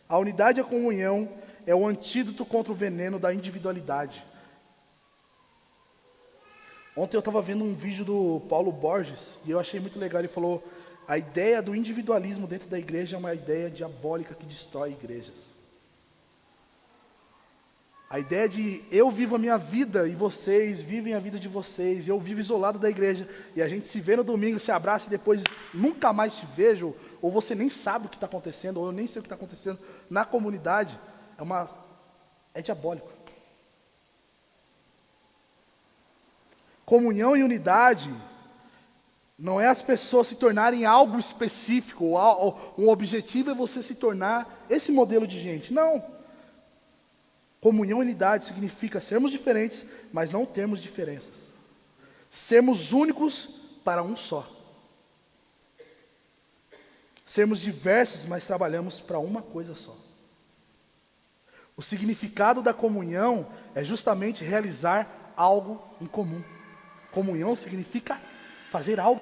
A unidade e a comunhão é o antídoto contra o veneno da individualidade. Ontem eu estava vendo um vídeo do Paulo Borges, e eu achei muito legal. Ele falou, a ideia do individualismo dentro da igreja é uma ideia diabólica que destrói igrejas. A ideia de eu vivo a minha vida e vocês vivem a vida de vocês, eu vivo isolado da igreja, e a gente se vê no domingo, se abraça e depois nunca mais te vejo, ou você nem sabe o que está acontecendo, ou eu nem sei o que está acontecendo na comunidade, é diabólico. Comunhão e unidade não é as pessoas se tornarem algo específico, ou um objetivo é você se tornar esse modelo de gente. Não. Comunhão e unidade significa sermos diferentes, mas não termos diferenças. Sermos únicos para um só. Sermos diversos, mas trabalhamos para uma coisa só. O significado da comunhão é justamente realizar algo em comum. Comunhão significa fazer algo,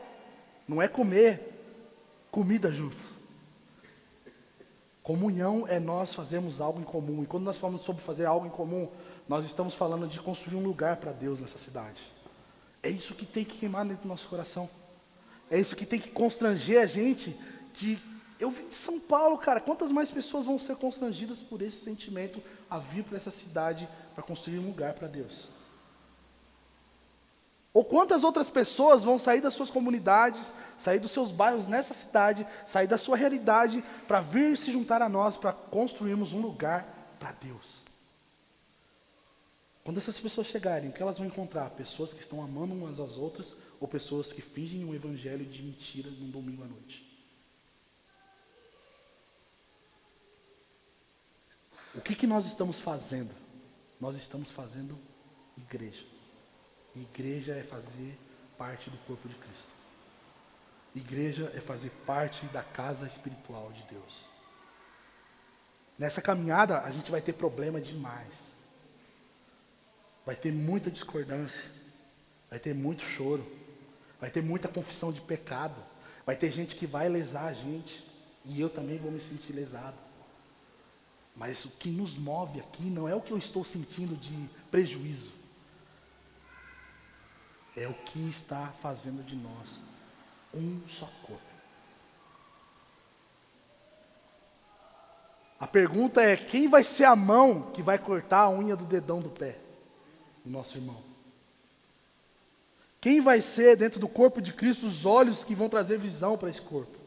não é comer comida juntos. Comunhão é nós fazermos algo em comum. E quando nós falamos sobre fazer algo em comum, nós estamos falando de construir um lugar para Deus nessa cidade. É isso que tem que queimar dentro do nosso coração. É isso que tem que constranger a gente de... Eu vim de São Paulo, cara. Quantas mais pessoas vão ser constrangidas por esse sentimento a vir para essa cidade para construir um lugar para Deus? Ou quantas outras pessoas vão sair das suas comunidades, sair dos seus bairros nessa cidade, sair da sua realidade, para vir se juntar a nós, para construirmos um lugar para Deus? Quando essas pessoas chegarem, o que elas vão encontrar? Pessoas que estão amando umas às outras, ou pessoas que fingem um evangelho de mentira num domingo à noite? O que nós estamos fazendo? Nós estamos fazendo igreja. Igreja é fazer parte do corpo de Cristo. Igreja é fazer parte da casa espiritual de Deus. Nessa caminhada a gente vai ter problema demais. Vai ter muita discordância. Vai ter muito choro. Vai ter muita confissão de pecado. Vai ter gente que vai lesar a gente. E eu também vou me sentir lesado. Mas o que nos move aqui não é o que eu estou sentindo de prejuízo. É o que está fazendo de nós um só corpo. A pergunta é: quem vai ser a mão que vai cortar a unha do dedão do pé do nosso irmão? Quem vai ser dentro do corpo de Cristo os olhos que vão trazer visão para esse corpo?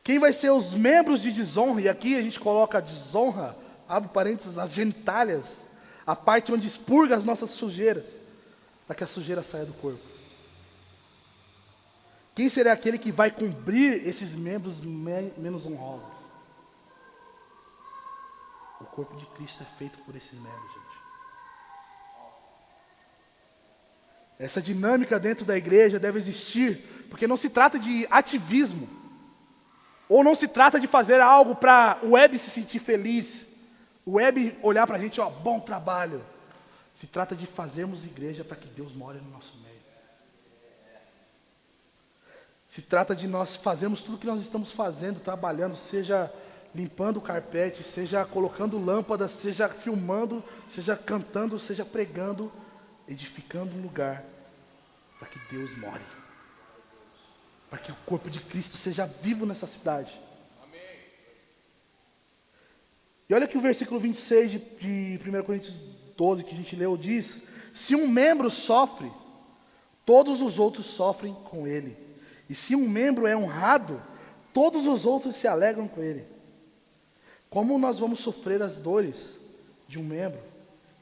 Quem vai ser os membros de desonra? E aqui a gente coloca a desonra, abre parênteses, as genitálias, a parte onde expurga as nossas sujeiras, para que a sujeira saia do corpo. Quem será aquele que vai cobrir esses membros menos honrosos? O corpo de Cristo é feito por esses membros, gente. Essa dinâmica dentro da igreja deve existir, porque não se trata de ativismo, ou não se trata de fazer algo para o web se sentir feliz, o web olhar para a gente, ó, bom trabalho. Se trata de fazermos igreja para que Deus more no nosso meio. Se trata de nós fazermos tudo o que nós estamos fazendo, trabalhando, seja limpando o carpete, seja colocando lâmpadas, seja filmando, seja cantando, seja pregando, edificando um lugar para que Deus more. Para que o corpo de Cristo seja vivo nessa cidade. E olha que o versículo 26 de 1 Coríntios 12 que a gente leu diz: se um membro sofre, todos os outros sofrem com ele. E se um membro é honrado, todos os outros se alegram com ele. Como nós vamos sofrer as dores de um membro?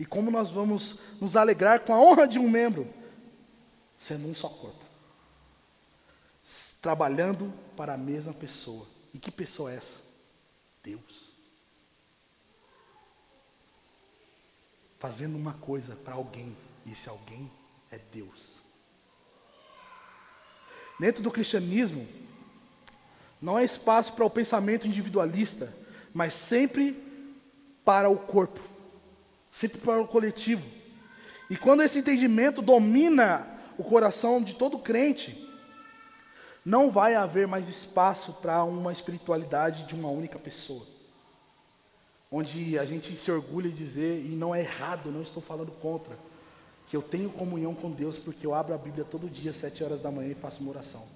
E como nós vamos nos alegrar com a honra de um membro? Sendo um só corpo. Trabalhando para a mesma pessoa. E que pessoa é essa? Deus. Fazendo uma coisa para alguém, e esse alguém é Deus. Dentro do cristianismo, não há espaço para o pensamento individualista, mas sempre para o corpo, sempre para o coletivo. E quando esse entendimento domina o coração de todo crente, não vai haver mais espaço para uma espiritualidade de uma única pessoa. Onde a gente se orgulha de dizer, e não é errado, não estou falando contra, que eu tenho comunhão com Deus porque eu abro a Bíblia todo dia, 7 horas da manhã, e faço uma oração.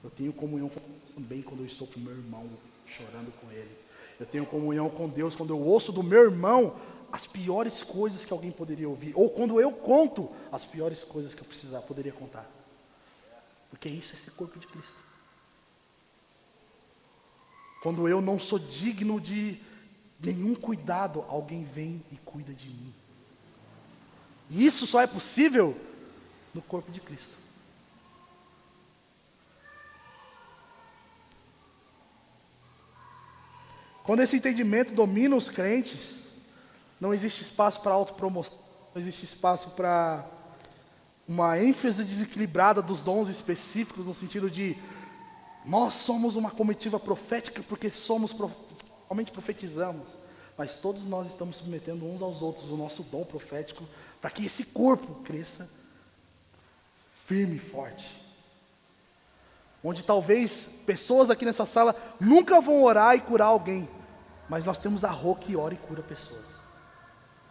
Eu tenho comunhão com Deus também quando eu estou com meu irmão, chorando com ele. Eu tenho comunhão com Deus quando eu ouço do meu irmão as piores coisas que alguém poderia ouvir, ou quando eu conto as piores coisas que eu poderia contar. Porque isso é ser corpo de Cristo. Quando eu não sou digno de nenhum cuidado, alguém vem e cuida de mim. E isso só é possível no corpo de Cristo. Quando esse entendimento domina os crentes, não existe espaço para autopromoção, não existe espaço para uma ênfase desequilibrada dos dons específicos, no sentido de nós somos uma comitiva profética porque somente profetizamos, mas todos nós estamos submetendo uns aos outros o nosso dom profético para que esse corpo cresça firme e forte. Onde talvez pessoas aqui nessa sala nunca vão orar e curar alguém, mas nós temos a Rô que ora e cura pessoas.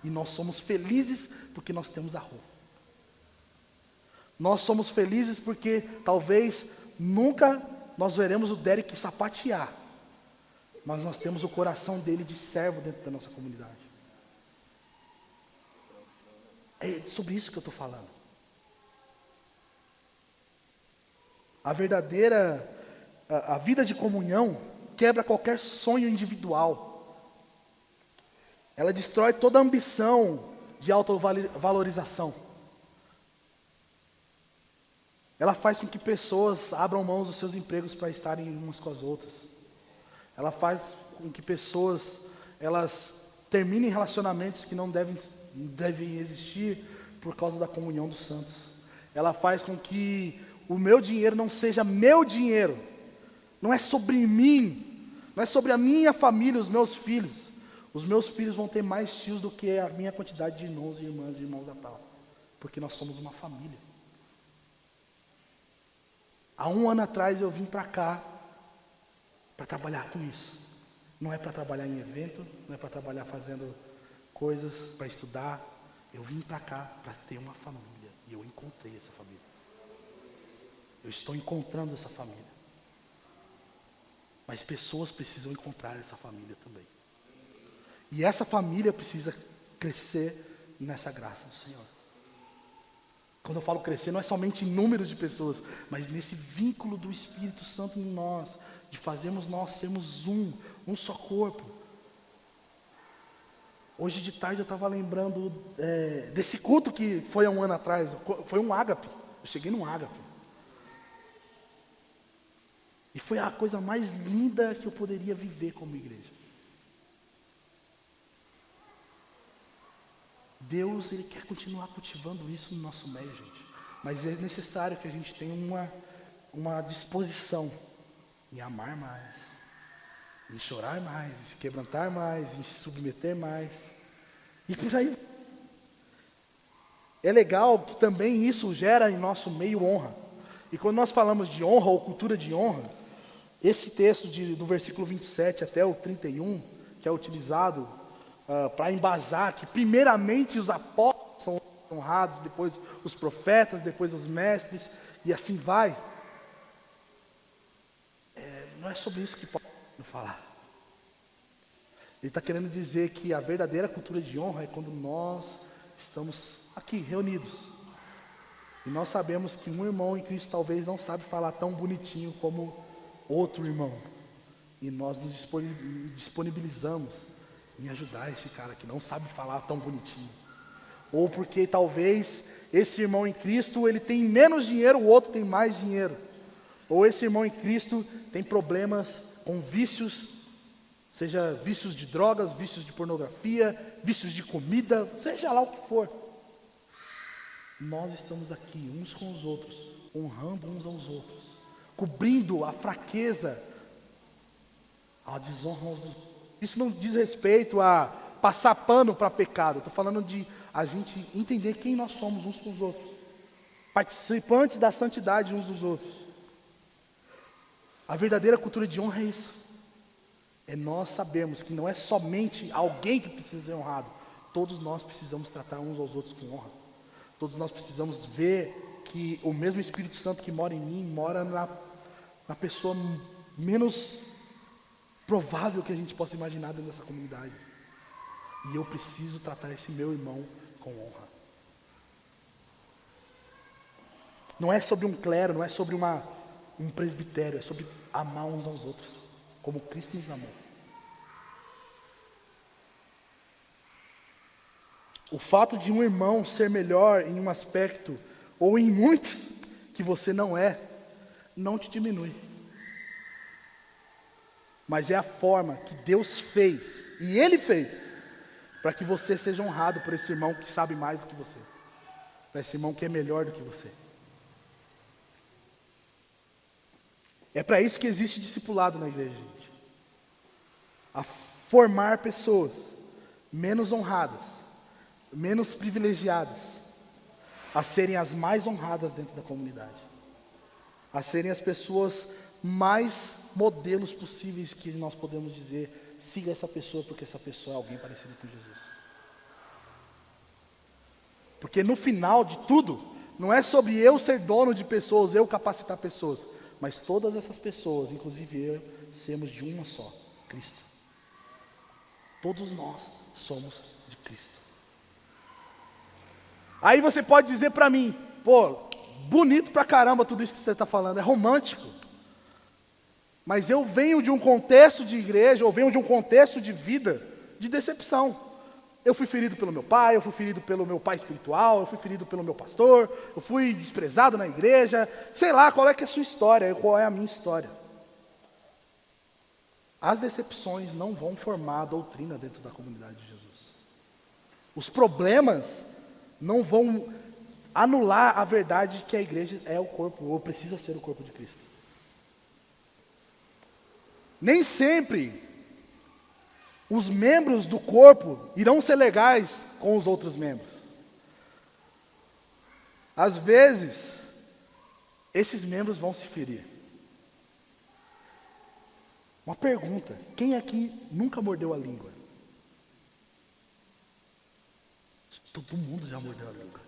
E nós somos felizes porque nós temos a Rô. Nós somos felizes porque talvez nunca nós veremos o Derek sapatear, mas nós temos o coração dele de servo dentro da nossa comunidade. É sobre isso que eu estou falando. A vida de comunhão quebra qualquer sonho individual. Ela destrói toda a ambição de autovalorização. Ela faz com que pessoas abram mão dos seus empregos para estarem umas com as outras. Ela faz com que pessoas elas terminem relacionamentos que não devem existir por causa da comunhão dos santos. Ela faz com que o meu dinheiro não seja meu dinheiro. Não é sobre mim. Não é sobre a minha família, os meus filhos. Os meus filhos vão ter mais tios do que a minha quantidade de irmãos e irmãos da tal. Porque nós somos uma família. Há 1 ano atrás eu vim para cá para trabalhar com isso. Não é para trabalhar em evento, não é para trabalhar fazendo coisas, para estudar. Eu vim para cá para ter uma família. E eu encontrei essa família. Eu estou encontrando essa família. Mas pessoas precisam encontrar essa família também. E essa família precisa crescer nessa graça do Senhor. Quando eu falo crescer, não é somente em número de pessoas, mas nesse vínculo do Espírito Santo em nós, de fazermos nós sermos um só corpo. Hoje de tarde eu estava lembrando desse culto que foi há 1 ano atrás, foi um ágape, eu cheguei num ágape. E foi a coisa mais linda que eu poderia viver como igreja. Deus, Ele quer continuar cultivando isso no nosso meio, gente. Mas é necessário que a gente tenha uma disposição em amar mais, em chorar mais, em se quebrantar mais, em se submeter mais. E por aí. É legal que também isso gera em nosso meio honra. E quando nós falamos de honra ou cultura de honra, esse texto do versículo 27 até o 31, que é utilizado para embasar que primeiramente os apóstolos são honrados, depois os profetas, depois os mestres, e assim vai. Não é sobre isso que Paulo está falar. Ele está querendo dizer que a verdadeira cultura de honra é quando nós estamos aqui reunidos. E nós sabemos que um irmão em Cristo talvez não sabe falar tão bonitinho como outro irmão. E nós nos disponibilizamos em ajudar esse cara que não sabe falar tão bonitinho. Ou porque talvez esse irmão em Cristo, ele tem menos dinheiro, o outro tem mais dinheiro. Ou esse irmão em Cristo tem problemas com vícios, seja vícios de drogas, vícios de pornografia, vícios de comida, seja lá o que for. Nós estamos aqui uns com os outros, honrando uns aos outros, cobrindo a fraqueza, a desonra uns dos outros. Isso não diz respeito a passar pano para pecado. Estou falando de a gente entender quem nós somos uns com os outros. Participantes da santidade uns dos outros. A verdadeira cultura de honra é isso. É nós sabermos que não é somente alguém que precisa ser honrado. Todos nós precisamos tratar uns aos outros com honra. Todos nós precisamos ver que o mesmo Espírito Santo que mora em mim, mora na pessoa menos provável que a gente possa imaginar dentro dessa comunidade. E eu preciso tratar esse meu irmão com honra. Não é sobre um clero, não é sobre um presbitério, é sobre amar uns aos outros, como Cristo nos amou. O fato de um irmão ser melhor em um aspecto, ou em muitos, que você não é, não te diminui. Mas é a forma que Deus fez, e Ele fez, para que você seja honrado por esse irmão que sabe mais do que você. Para esse irmão que é melhor do que você. É para isso que existe discipulado na igreja, gente. A formar pessoas menos honradas, menos privilegiadas, a serem as mais honradas dentro da comunidade. A serem as pessoas mais modelos possíveis que nós podemos dizer, siga essa pessoa porque essa pessoa é alguém parecido com Jesus. Porque no final de tudo, não é sobre eu ser dono de pessoas, eu capacitar pessoas, mas todas essas pessoas, inclusive eu, sermos de uma só, Cristo. Todos nós somos de Cristo. Aí você pode dizer para mim, pô, bonito pra caramba tudo isso que você está falando, é romântico. Mas eu venho de um contexto de igreja, ou venho de um contexto de vida, de decepção. Eu fui ferido pelo meu pai, eu fui ferido pelo meu pai espiritual, eu fui ferido pelo meu pastor, eu fui desprezado na igreja, sei lá, qual é que é a sua história, qual é a minha história. As decepções não vão formar a doutrina dentro da comunidade de Jesus. Os problemas não vão anular a verdade de que a igreja é o corpo, ou precisa ser o corpo de Cristo. Nem sempre os membros do corpo irão ser legais com os outros membros. Às vezes, esses membros vão se ferir. Uma pergunta: quem aqui nunca mordeu a língua? Todo mundo já mordeu a língua.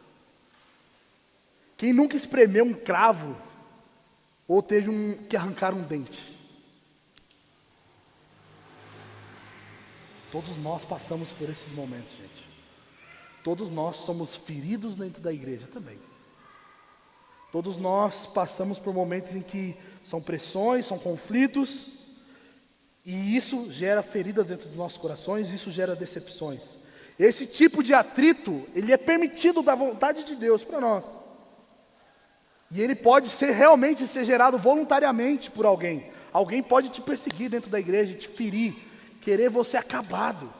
Quem nunca espremeu um cravo ou teve que arrancar um dente? Todos nós passamos por esses momentos, gente. Todos nós somos feridos dentro da igreja também. Todos nós passamos por momentos em que são pressões, são conflitos, e isso gera feridas dentro dos nossos corações, isso gera decepções. Esse tipo de atrito, ele é permitido da vontade de Deus para nós. E ele pode realmente ser gerado voluntariamente por alguém. Alguém pode te perseguir dentro da igreja, te ferir, querer você acabado,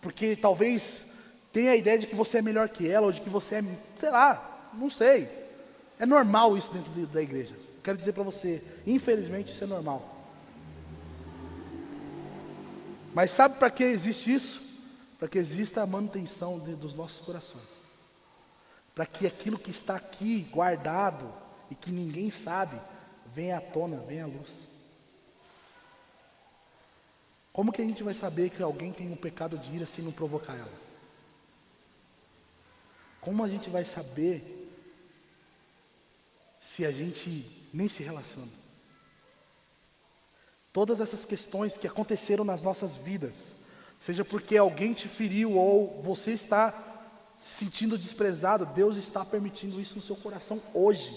porque talvez tenha a ideia de que você é melhor que ela, ou de que você é, sei lá, não sei. É normal isso dentro da igreja. Quero dizer para você, infelizmente isso é normal. Mas sabe para que existe isso? Para que exista a manutenção dos nossos corações. Para que aquilo que está aqui guardado e que ninguém sabe, venha à tona, venha à luz. Como que a gente vai saber que alguém tem um pecado de ira se não provocar ela? Como a gente vai saber se a gente nem se relaciona? Todas essas questões que aconteceram nas nossas vidas, seja porque alguém te feriu ou você está se sentindo desprezado, Deus está permitindo isso no seu coração hoje,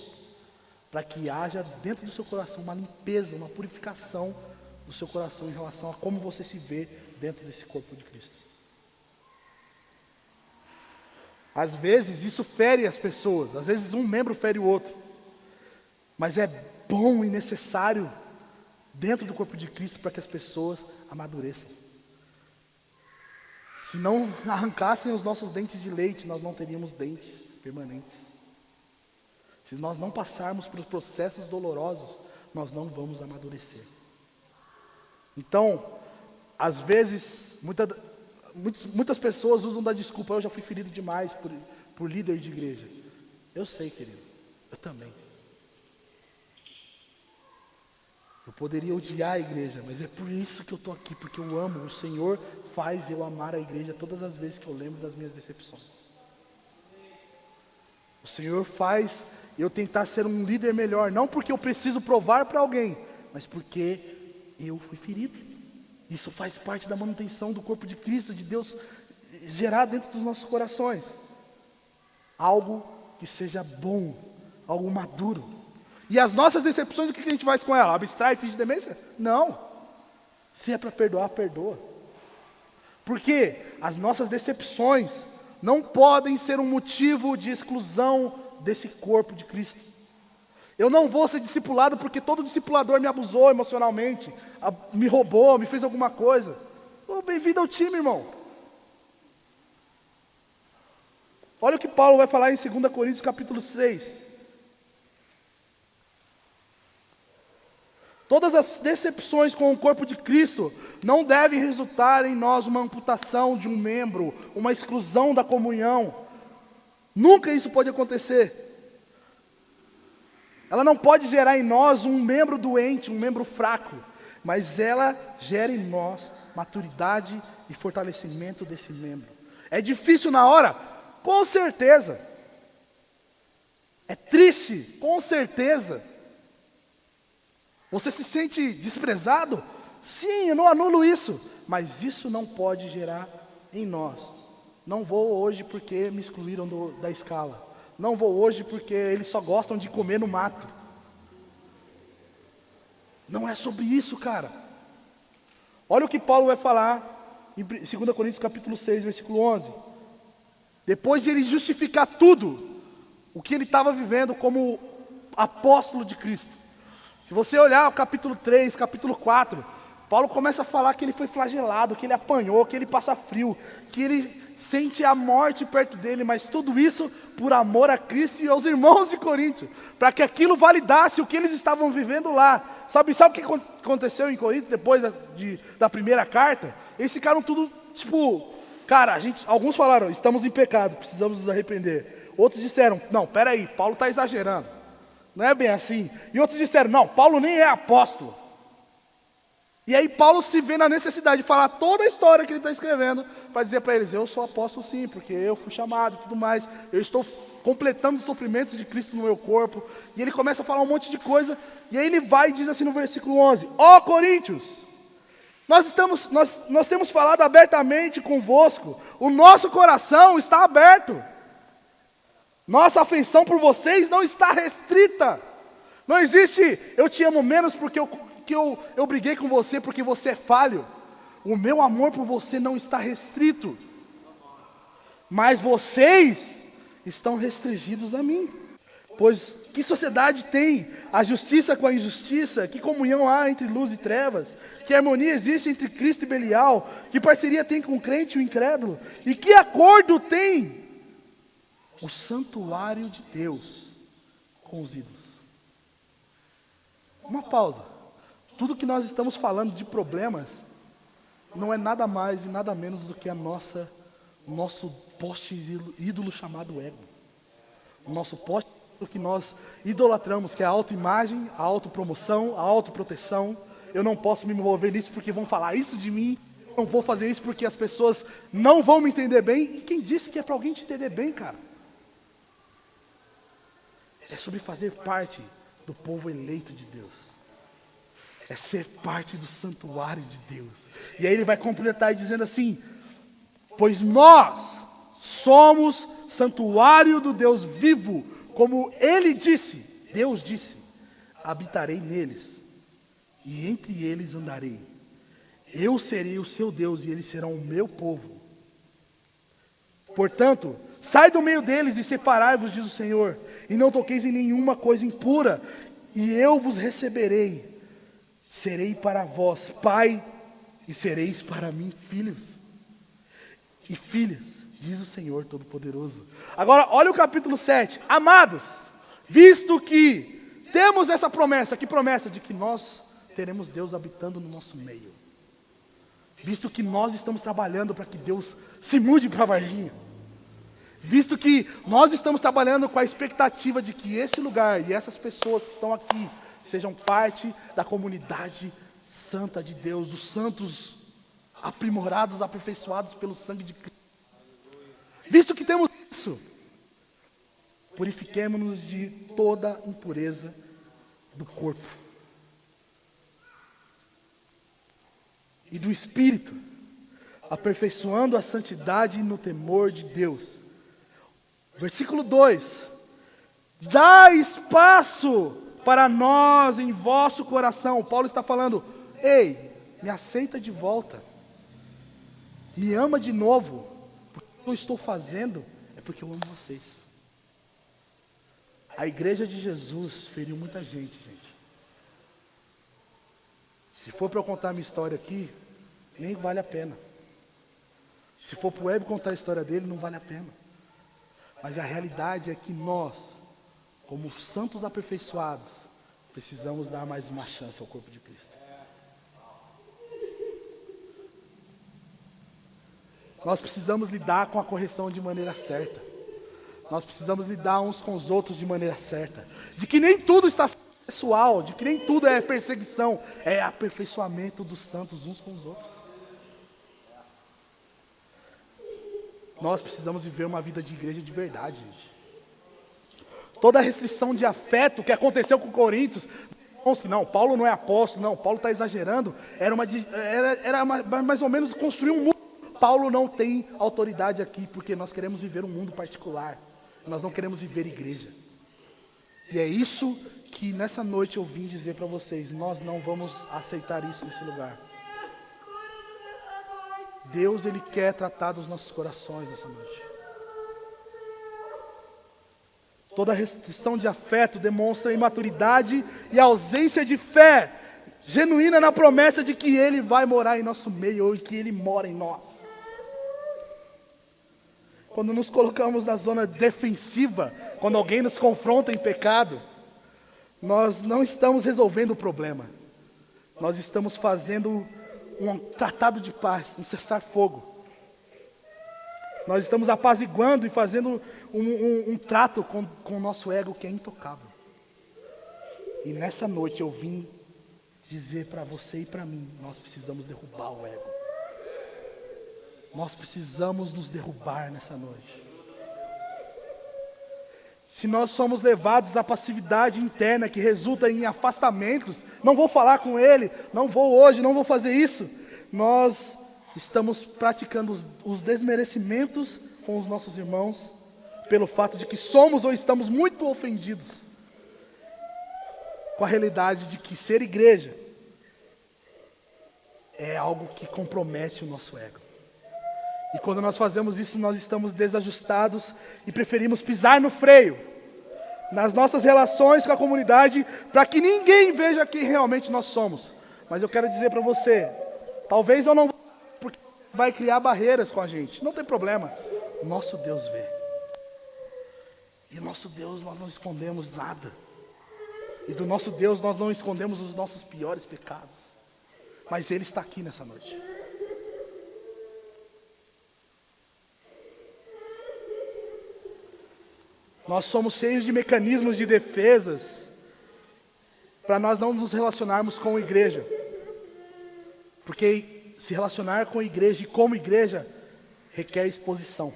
para que haja dentro do seu coração uma limpeza, uma purificação do seu coração em relação a como você se vê dentro desse corpo de Cristo. Às vezes isso fere as pessoas, às vezes um membro fere o outro, mas é bom e necessário dentro do corpo de Cristo para que as pessoas amadureçam. Se não arrancassem os nossos dentes de leite, nós não teríamos dentes permanentes. Se nós não passarmos pelos processos dolorosos, nós não vamos amadurecer. Então, às vezes, muitas pessoas usam da desculpa, eu já fui ferido demais por líder de igreja. Eu sei, querido, eu também. Eu poderia odiar a igreja, mas é por isso que eu estou aqui, porque eu amo. O Senhor faz eu amar a igreja todas as vezes que eu lembro das minhas decepções. O Senhor faz eu tentar ser um líder melhor, não porque eu preciso provar para alguém, mas porque eu fui ferido. Isso faz parte da manutenção do corpo de Cristo, de Deus gerar dentro dos nossos corações algo que seja bom, algo maduro. E as nossas decepções, o que a gente faz com ela? Abstrai e finge demência? Não. Se é para perdoar, perdoa. Porque as nossas decepções não podem ser um motivo de exclusão desse corpo de Cristo. Eu não vou ser discipulado porque todo discipulador me abusou emocionalmente, me roubou, me fez alguma coisa. Bem-vindo ao time, irmão. Olha o que Paulo vai falar em 2 Coríntios capítulo 6. Todas as decepções com o corpo de Cristo não devem resultar em nós uma amputação de um membro, uma exclusão da comunhão. Nunca isso pode acontecer. Ela não pode gerar em nós um membro doente, um membro fraco, mas ela gera em nós maturidade e fortalecimento desse membro. É difícil na hora? Com certeza. É triste? Com certeza. Você se sente desprezado? Sim, eu não anulo isso, mas isso não pode gerar em nós. Não vou hoje porque me excluíram da escala. Não vou hoje porque eles só gostam de comer no mato. Não é sobre isso, cara. Olha o que Paulo vai falar em 2 Coríntios capítulo 6, versículo 11. Depois de ele justificar tudo, o que ele estava vivendo como apóstolo de Cristo. Se você olhar o capítulo 3, capítulo 4, Paulo começa a falar que ele foi flagelado, que ele apanhou, que ele passa frio, que ele sente a morte perto dele, mas tudo isso por amor a Cristo e aos irmãos de Corinto, para que aquilo validasse o que eles estavam vivendo lá. Sabe o que aconteceu em Corinto depois da primeira carta? Eles ficaram tudo tipo, cara, alguns falaram, estamos em pecado, precisamos nos arrepender. Outros disseram, não, peraí, Paulo está exagerando, não é bem assim. E outros disseram, não, Paulo nem é apóstolo. E aí Paulo se vê na necessidade de falar toda a história que ele está escrevendo, para dizer para eles, eu sou apóstolo sim, porque eu fui chamado e tudo mais, eu estou completando os sofrimentos de Cristo no meu corpo. E ele começa a falar um monte de coisa, e aí ele vai e diz assim no versículo 11, ó Coríntios, nós temos falado abertamente convosco, o nosso coração está aberto, nossa afeição por vocês não está restrita, não existe, eu te amo menos porque eu briguei com você porque você é falho. O meu amor por você não está restrito. Mas vocês estão restringidos a mim. Pois que sociedade tem a justiça com a injustiça? Que comunhão há entre luz e trevas? Que harmonia existe entre Cristo e Belial? Que parceria tem com o crente e o incrédulo? E que acordo tem o santuário de Deus com os ídolos? Uma pausa. Tudo que nós estamos falando de problemas não é nada mais e nada menos do que nosso poste ídolo chamado ego. O nosso poste que nós idolatramos, que é a autoimagem, a autopromoção, a autoproteção. Eu não posso me envolver nisso porque vão falar isso de mim. Eu não vou fazer isso porque as pessoas não vão me entender bem. E quem disse que é para alguém te entender bem, cara? É sobre fazer parte do povo eleito de Deus. É ser parte do santuário de Deus. E aí ele vai completar dizendo assim, pois nós somos santuário do Deus vivo, como ele disse, Deus disse, habitarei neles, e entre eles andarei. Eu serei o seu Deus, e eles serão o meu povo. Portanto, sai do meio deles e separai-vos, diz o Senhor, e não toqueis em nenhuma coisa impura, e eu vos receberei. Serei para vós pai, e sereis para mim filhos e filhas, diz o Senhor Todo-Poderoso. Agora, olha o capítulo 7. Amados, visto que temos essa promessa, que promessa? De que nós teremos Deus habitando no nosso meio. Visto que nós estamos trabalhando para que Deus se mude para Varginha. Visto que nós estamos trabalhando com a expectativa de que esse lugar e essas pessoas que estão aqui sejam parte da comunidade santa de Deus, dos santos aprimorados, aperfeiçoados pelo sangue de Cristo. Visto que temos isso, purifiquemo-nos de toda impureza do corpo e do espírito, aperfeiçoando a santidade no temor de Deus. Versículo 2: dá espaço para nós em vosso coração. Paulo está falando: ei, me aceita de volta, me ama de novo, porque o que eu estou fazendo é porque eu amo vocês. A igreja de Jesus feriu muita gente, gente. Se for para eu contar a minha história aqui, nem vale a pena. Se for para o Web contar a história dele, não vale a pena. Mas a realidade é que nós, como santos aperfeiçoados, precisamos dar mais uma chance ao corpo de Cristo. Nós precisamos lidar com a correção de maneira certa. Nós precisamos lidar uns com os outros de maneira certa. De que nem tudo está pessoal, de que nem tudo é perseguição, é aperfeiçoamento dos santos uns com os outros. Nós precisamos viver uma vida de igreja de verdade, gente. Toda a restrição de afeto que aconteceu com Coríntios, que não, Paulo não é apóstolo, não, Paulo está exagerando, era mais ou menos construir um mundo. Paulo não tem autoridade aqui, porque nós queremos viver um mundo particular. Nós não queremos viver igreja. E é isso que nessa noite eu vim dizer para vocês. Nós não vamos aceitar isso nesse lugar. Deus, Ele quer tratar dos nossos corações nessa noite. Toda restrição de afeto demonstra imaturidade e ausência de fé genuína na promessa de que Ele vai morar em nosso meio, ou que Ele mora em nós. Quando nos colocamos na zona defensiva, quando alguém nos confronta em pecado, nós não estamos resolvendo o problema. Nós estamos fazendo um tratado de paz, um cessar-fogo. Nós estamos apaziguando e fazendo um trato com o nosso ego que é intocável. E nessa noite eu vim dizer para você e para mim, nós precisamos derrubar o ego. Nós precisamos nos derrubar nessa noite. Se nós somos levados à passividade interna que resulta em afastamentos, não vou falar com ele, não vou hoje, não vou fazer isso, nós estamos praticando os desmerecimentos com os nossos irmãos, pelo fato de que somos ou estamos muito ofendidos com a realidade de que ser igreja é algo que compromete o nosso ego. E quando nós fazemos isso, nós estamos desajustados e preferimos pisar no freio nas nossas relações com a comunidade, para que ninguém veja quem realmente nós somos. Mas eu quero dizer para você, talvez eu não, porque vai criar barreiras com a gente, não tem problema, o nosso Deus vê. E o nosso Deus, nós não escondemos nada. E do nosso Deus nós não escondemos os nossos piores pecados. Mas Ele está aqui nessa noite. Nós somos cheios de mecanismos de defesas para nós não nos relacionarmos com a igreja. Porque se relacionar com a igreja e como igreja requer exposição.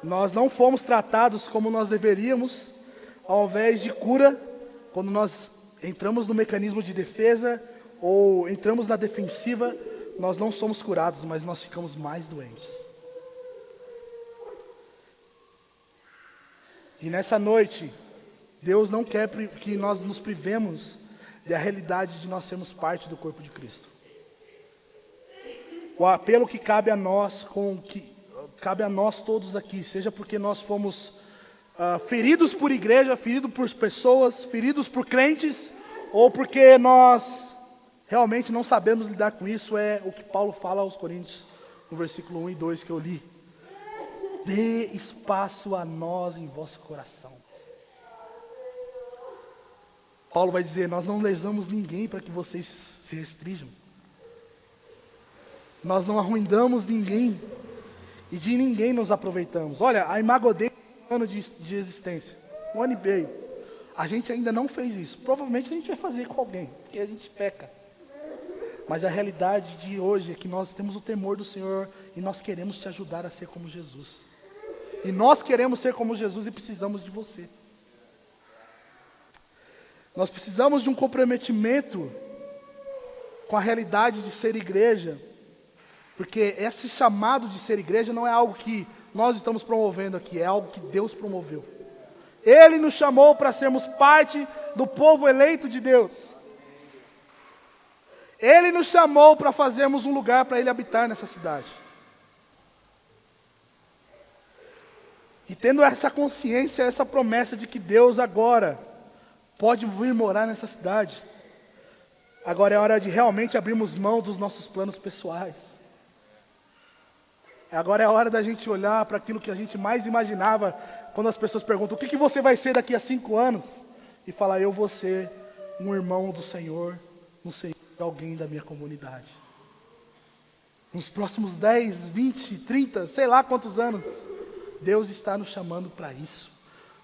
Nós não fomos tratados como nós deveríamos, ao invés de cura, quando nós entramos no mecanismo de defesa ou entramos na defensiva, nós não somos curados, mas nós ficamos mais doentes. E nessa noite, Deus não quer que nós nos privemos da realidade de nós sermos parte do corpo de Cristo. O apelo que cabe a nós, cabe a nós todos aqui, seja porque nós fomos feridos por igreja, feridos por pessoas, feridos por crentes, ou porque nós realmente não sabemos lidar com isso, é o que Paulo fala aos Coríntios, no versículo 1 e 2 que eu li. Dê espaço a nós em vosso coração. Paulo vai dizer, nós não lesamos ninguém para que vocês se restringam. Nós não arruinamos ninguém e de ninguém nos aproveitamos. Olha, a Imagodei tem um ano de existência, 1 ano e meio. A gente ainda não fez isso. Provavelmente a gente vai fazer com alguém, porque a gente peca. Mas a realidade de hoje é que nós temos o temor do Senhor e nós queremos te ajudar a ser como Jesus. E nós queremos ser como Jesus e precisamos de você. Nós precisamos de um comprometimento com a realidade de ser igreja, porque esse chamado de ser igreja não é algo que nós estamos promovendo aqui, é algo que Deus promoveu. Ele nos chamou para sermos parte do povo eleito de Deus. Ele nos chamou para fazermos um lugar para Ele habitar nessa cidade. E tendo essa consciência, essa promessa de que Deus agora pode vir morar nessa cidade, agora é hora de realmente abrirmos mão dos nossos planos pessoais. Agora é a hora da gente olhar para aquilo que a gente mais imaginava, quando as pessoas perguntam, o que você vai ser daqui a 5 anos? E falar, eu vou ser um irmão do Senhor, um Senhor, alguém da minha comunidade. Nos próximos 10, 20, 30, sei lá quantos anos, Deus está nos chamando para isso.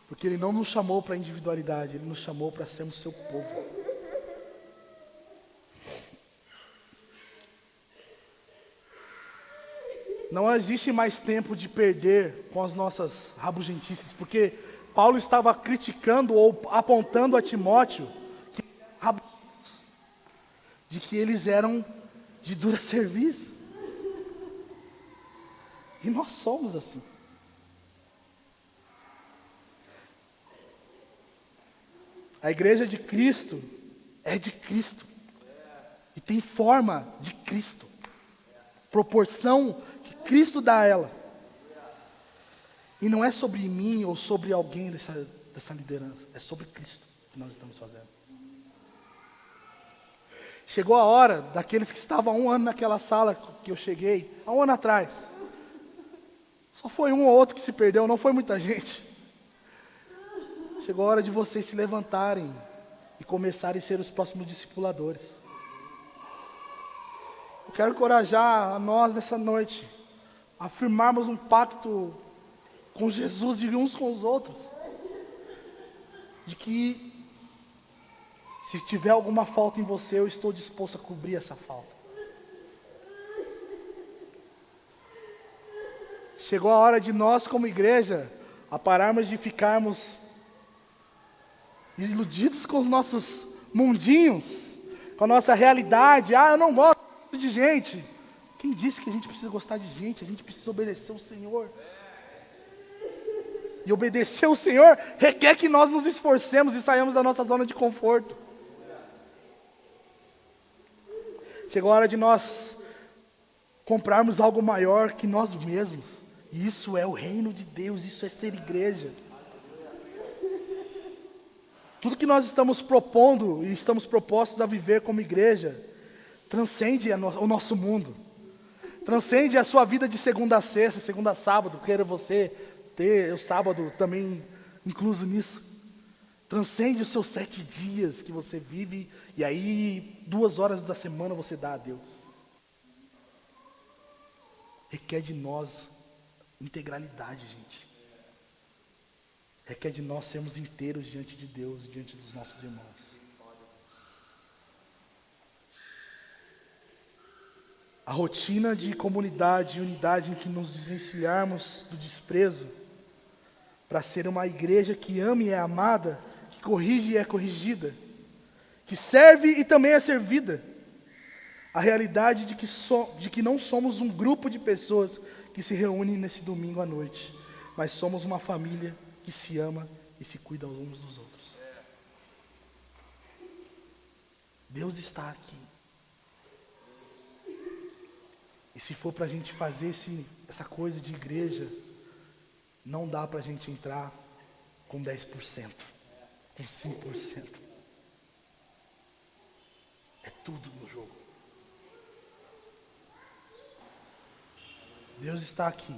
Porque Ele não nos chamou para individualidade, Ele nos chamou para sermos seu povo. Não existe mais tempo de perder com as nossas rabugentices, porque Paulo estava criticando ou apontando a Timóteo que de que eles eram de dura serviço. E nós somos assim. A igreja de Cristo é de Cristo. E tem forma de Cristo. Proporção que Cristo dá a ela. E não é sobre mim ou sobre alguém dessa liderança. É sobre Cristo que nós estamos fazendo. Chegou a hora daqueles que estavam há 1 ano naquela sala que eu cheguei, há 1 ano atrás. Só foi um ou outro que se perdeu, não foi muita gente. Chegou a hora de vocês se levantarem e começarem a ser os próximos discipuladores. Eu quero encorajar a nós nessa noite a firmarmos um pacto com Jesus e uns com os outros. De que se tiver alguma falta em você, eu estou disposto a cobrir essa falta. Chegou a hora de nós como igreja a pararmos de ficarmos iludidos com os nossos mundinhos, com a nossa realidade. Eu não gosto de gente. Quem disse que a gente precisa gostar de gente? A gente precisa obedecer o Senhor. E obedecer o Senhor requer que nós nos esforcemos e saiamos da nossa zona de conforto. Chegou a hora de nós comprarmos algo maior que nós mesmos. E isso é o reino de Deus, isso é ser igreja. Tudo que nós estamos propondo e estamos propostos a viver como igreja, transcende o nosso mundo. Transcende a sua vida de segunda a sexta, segunda a sábado, queira você ter o sábado também incluso nisso. Transcende os seus 7 dias que você vive, e aí 2 horas da semana você dá a Deus. Requer de nós integralidade, gente. Requer de nós sermos inteiros diante de Deus, diante dos nossos irmãos. A rotina de comunidade e unidade em que nos desvencilharmos do desprezo para ser uma igreja que ama e é amada, que corrige e é corrigida, que serve e também é servida. A realidade de que não somos um grupo de pessoas que se reúnem nesse domingo à noite, mas somos uma família que se ama e se cuida uns dos outros. Deus está aqui. E se for para a gente fazer essa coisa de igreja, não dá para a gente entrar com 10%, com 5%. É tudo no jogo. Deus está aqui.